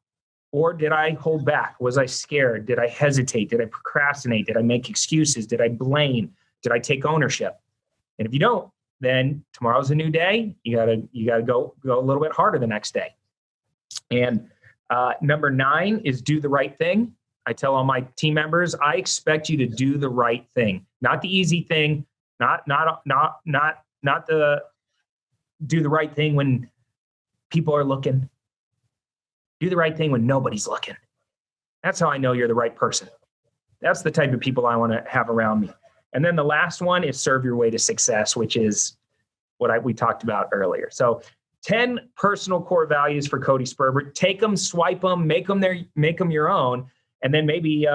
Or did I hold back? Was I scared? Did I hesitate? Did I procrastinate? Did I make excuses? Did I blame? Did I take ownership? And if you don't, then tomorrow's a new day. You gotta go a little bit harder the next day. And number 9 is do the right thing. I tell all my team members, I expect you to do the right thing, not the easy thing, not the do the right thing when people are looking. Do the right thing when nobody's looking. That's how I know you're the right person. That's the type of people I want to have around me. And then the last one is serve your way to success, which is what we talked about earlier. So 10 personal core values for Cody Sperber. Take them, swipe them, make them your own. And then maybe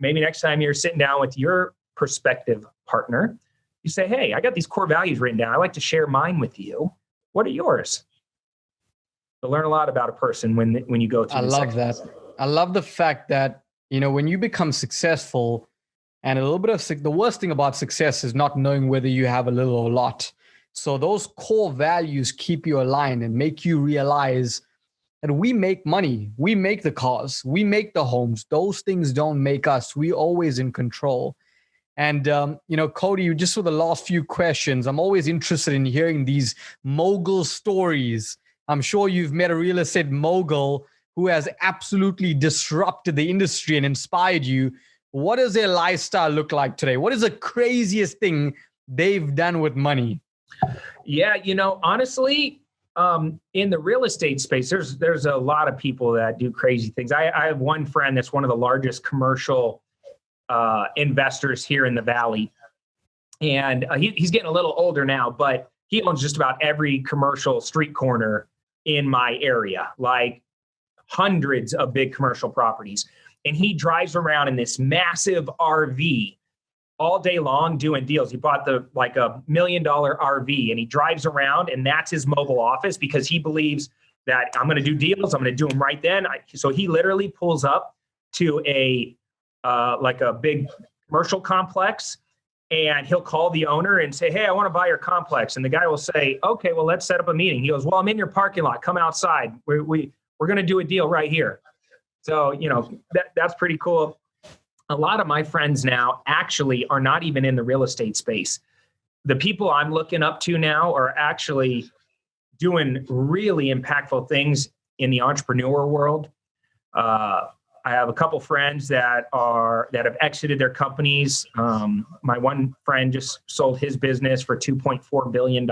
next time you're sitting down with your prospective partner, you say, hey, I got these core values written down. I like to share mine with you. What are yours? You'll learn a lot about a person when you go through. I love that. I love the fact that, when you become successful, and a little bit of the worst thing about success is not knowing whether you have a little or a lot. So those core values keep you aligned and make you realize that we make money. We make the cars. We make the homes. Those things don't make us. We always in control. And, Cody, just for the last few questions, I'm always interested in hearing these mogul stories. I'm sure you've met a real estate mogul who has absolutely disrupted the industry and inspired you. What does their lifestyle look like today? What is the craziest thing they've done with money? Yeah, honestly, in the real estate space, there's a lot of people that do crazy things. I have one friend that's one of the largest commercial investors here in the Valley. And he's getting a little older now, but he owns just about every commercial street corner in my area, like hundreds of big commercial properties. And he drives around in this massive RV all day long doing deals. He bought a $1 million RV and he drives around, and that's his mobile office because he believes that I'm going to do deals. I'm going to do them right then. So he literally pulls up to a big commercial complex, and he'll call the owner and say, hey, I want to buy your complex. And the guy will say, okay, well, let's set up a meeting. He goes, well, I'm in your parking lot. Come outside. We're going to do a deal right here. So, that's pretty cool. A lot of my friends now actually are not even in the real estate space. The people I'm looking up to now are actually doing really impactful things in the entrepreneur world. I have a couple friends that have exited their companies. My one friend just sold his business for $2.4 billion.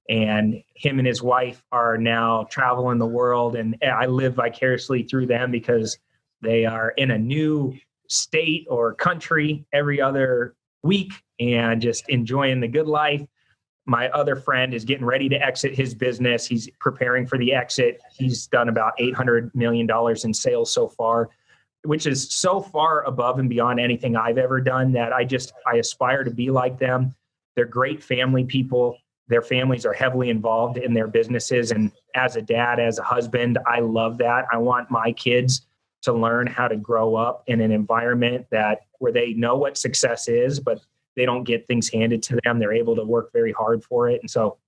And him and his wife are now traveling the world. And I live vicariously through them because they are in a new state or country every other week and just enjoying the good life. My other friend is getting ready to exit his business. He's preparing for the exit. He's done about $800 million in sales so far, which is so far above and beyond anything I've ever done that I aspire to be like them. They're great family people. Their families are heavily involved in their businesses. And as a dad, as a husband, I love that. I want my kids to learn how to grow up in an environment where they know what success is, but they don't get things handed to them. They're able to work very hard for it. And so,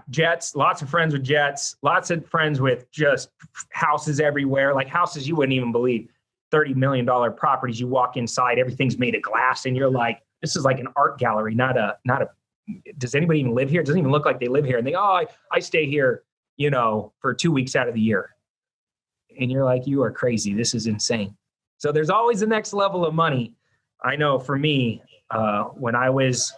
jets, lots of friends with jets, lots of friends with just houses everywhere, like houses you wouldn't even believe, $30 million properties. You walk inside, everything's made of glass, and you're like, this is like an art gallery, not a, does anybody even live here? It doesn't even look like they live here. And I stay here, for 2 weeks out of the year. And you're like, you are crazy. This is insane. So there's always the next level of money. I know for me, when I was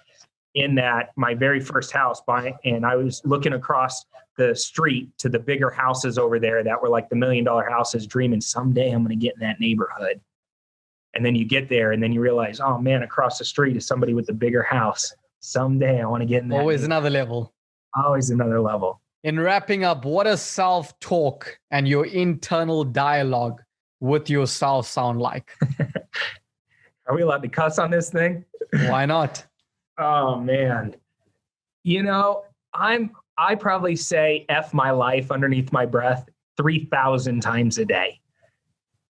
in my very first house and I was looking across the street to the bigger houses over there that were like the $1 million houses, dreaming someday I'm going to get in that neighborhood. And then you get there and then you realize, oh man, across the street is somebody with a bigger house. Someday I want to get in that. Always another level. Always another level. In wrapping up, what does self-talk and your internal dialogue with yourself sound like? Are we allowed to cuss on this thing? Why not? Oh man. You know, I probably say F my life underneath my breath 3,000 times a day.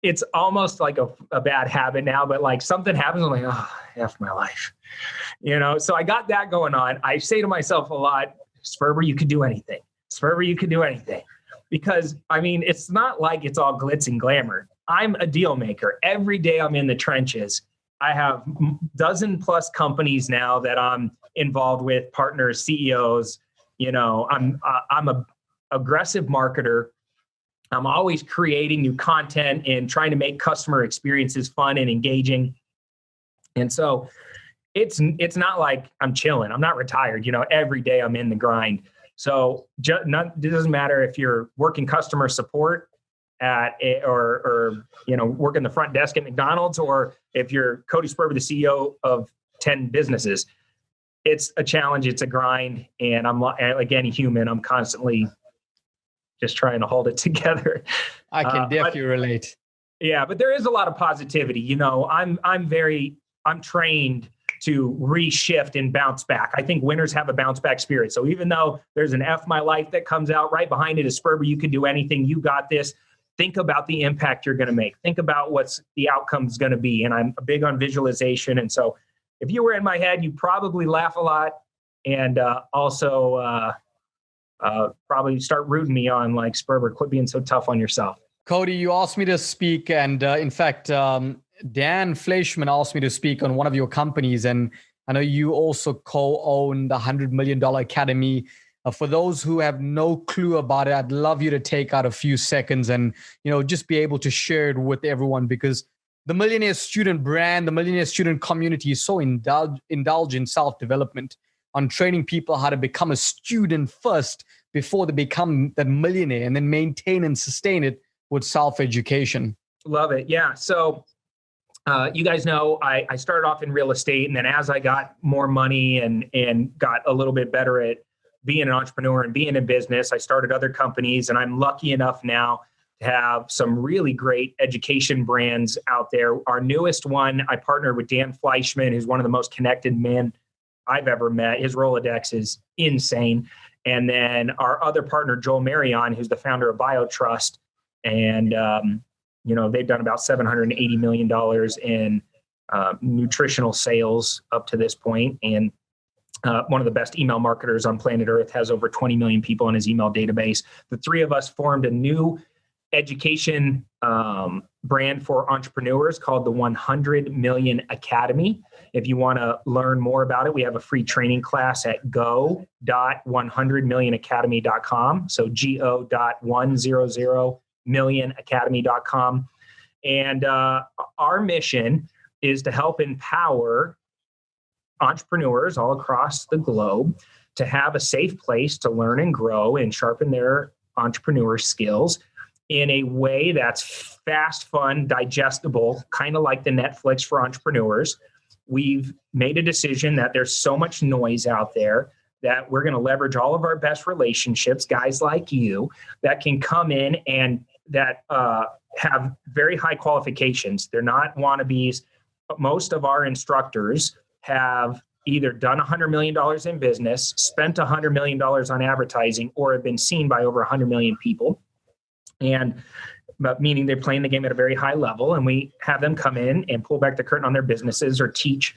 It's almost like a bad habit now, but like something happens, I'm like, oh, F my life. So I got that going on. I say to myself a lot, Sperber, you could do anything. Sperber, you could do anything. Because I mean, it's not like it's all glitz and glamour. I'm a deal maker. Every day I'm in the trenches. I have dozen plus companies now that I'm involved with, partners, CEOs. I'm a aggressive marketer. I'm always creating new content and trying to make customer experiences fun and engaging. And so it's not like I'm chilling. I'm not retired. Every day I'm in the grind. So it doesn't matter if you're working customer support or working the front desk at McDonald's, or if you're Cody Sperber, the CEO of 10 businesses. It's a challenge. It's a grind. And I'm like any human, I'm constantly just trying to hold it together. I can definitely relate. Yeah, but there is a lot of positivity. I'm trained to reshift and bounce back. I think winners have a bounce back spirit. So even though there's an F my life that comes out, right behind it is Sperber, you can do anything. You got this. Think about the impact you're going to make. Think about what's the outcome's going to be. And I'm big on visualization. And so if you were in my head, you'd probably laugh a lot, and also probably start rooting me on, like, Sperber, quit being so tough on yourself. Cody, you asked me to speak, and in fact, Dan Fleischman asked me to speak on one of your companies, and I know you also co-own the $100 Million Academy. For those who have no clue about it, I'd love you to take out a few seconds and just be able to share it with everyone, because the Millionaire Student brand, the Millionaire Student community is so indulge in self-development, on training people how to become a student first before they become that millionaire, and then maintain and sustain it with self-education. Love it. Yeah. So you guys know I started off in real estate, and then as I got more money and got a little bit better at being an entrepreneur and being in business, I started other companies, and I'm lucky enough now to have some really great education brands out there. Our newest one, I partnered with Dan Fleischman, who's one of the most connected men I've ever met. His Rolodex is insane. And then our other partner, Joel Marion, who's the founder of BioTrust. And, they've done about $780 million in nutritional sales up to this point. And one of the best email marketers on planet Earth, has over 20 million people in his email database. The three of us formed a new education brand for entrepreneurs called the 100 Million Academy. If you want to learn more about it, we have a free training class at go.100millionacademy.com. So go.100millionacademy.com. And our mission is to help empower entrepreneurs all across the globe to have a safe place to learn and grow and sharpen their entrepreneur skills in a way that's fast, fun, digestible, kind of like the Netflix for entrepreneurs. We've made a decision that there's so much noise out there that we're going to leverage all of our best relationships, guys like you, that can come in and that have very high qualifications. They're not wannabes. Most of our instructors have either done $100 million in business, spent $100 million on advertising, or have been seen by over 100 million people. And meaning they're playing the game at a very high level, and we have them come in and pull back the curtain on their businesses or teach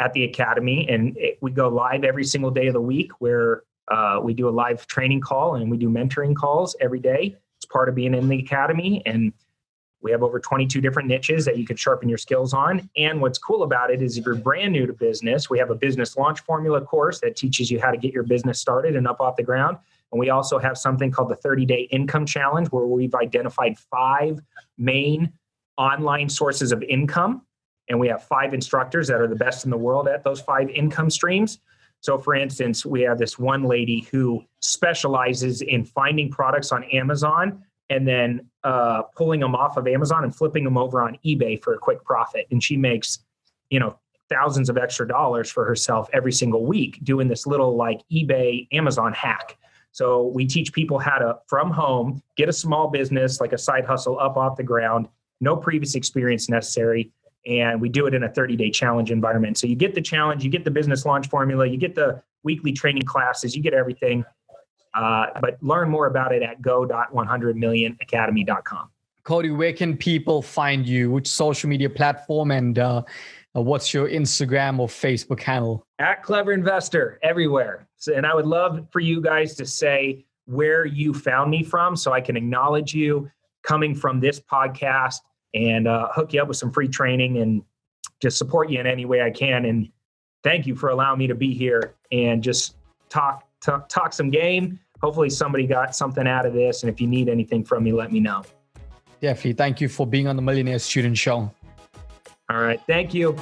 at the academy. And we go live every single day of the week, where we do a live training call and we do mentoring calls every day. It's part of being in the academy. And we have over 22 different niches that you could sharpen your skills on. And what's cool about it is if you're brand new to business, we have a business launch formula course that teaches you how to get your business started and up off the ground. And we also have something called the 30-day income challenge, where we've identified 5 main online sources of income. And we have 5 instructors that are the best in the world at those 5 income streams. So for instance, we have this one lady who specializes in finding products on Amazon and then pulling them off of Amazon and flipping them over on eBay for a quick profit. And she makes, thousands of extra dollars for herself every single week doing this little like eBay Amazon hack. So we teach people how to, from home, get a small business, like a side hustle, up off the ground, no previous experience necessary, And we do it in a 30-day challenge environment. So you get the challenge, you get the business launch formula, you get the weekly training classes, you get everything. But learn more about it at go.100millionacademy.com. Cody, where can people find you? Which social media platform, and what's your Instagram or Facebook handle? At Clever Investor, everywhere. So, and I would love for you guys to say where you found me from so I can acknowledge you coming from this podcast and hook you up with some free training and just support you in any way I can. And thank you for allowing me to be here and just talk some game. Hopefully somebody got something out of this. And if you need anything from me, let me know. Definitely. Thank you for being on the Millionaire Student Show. All right. Thank you.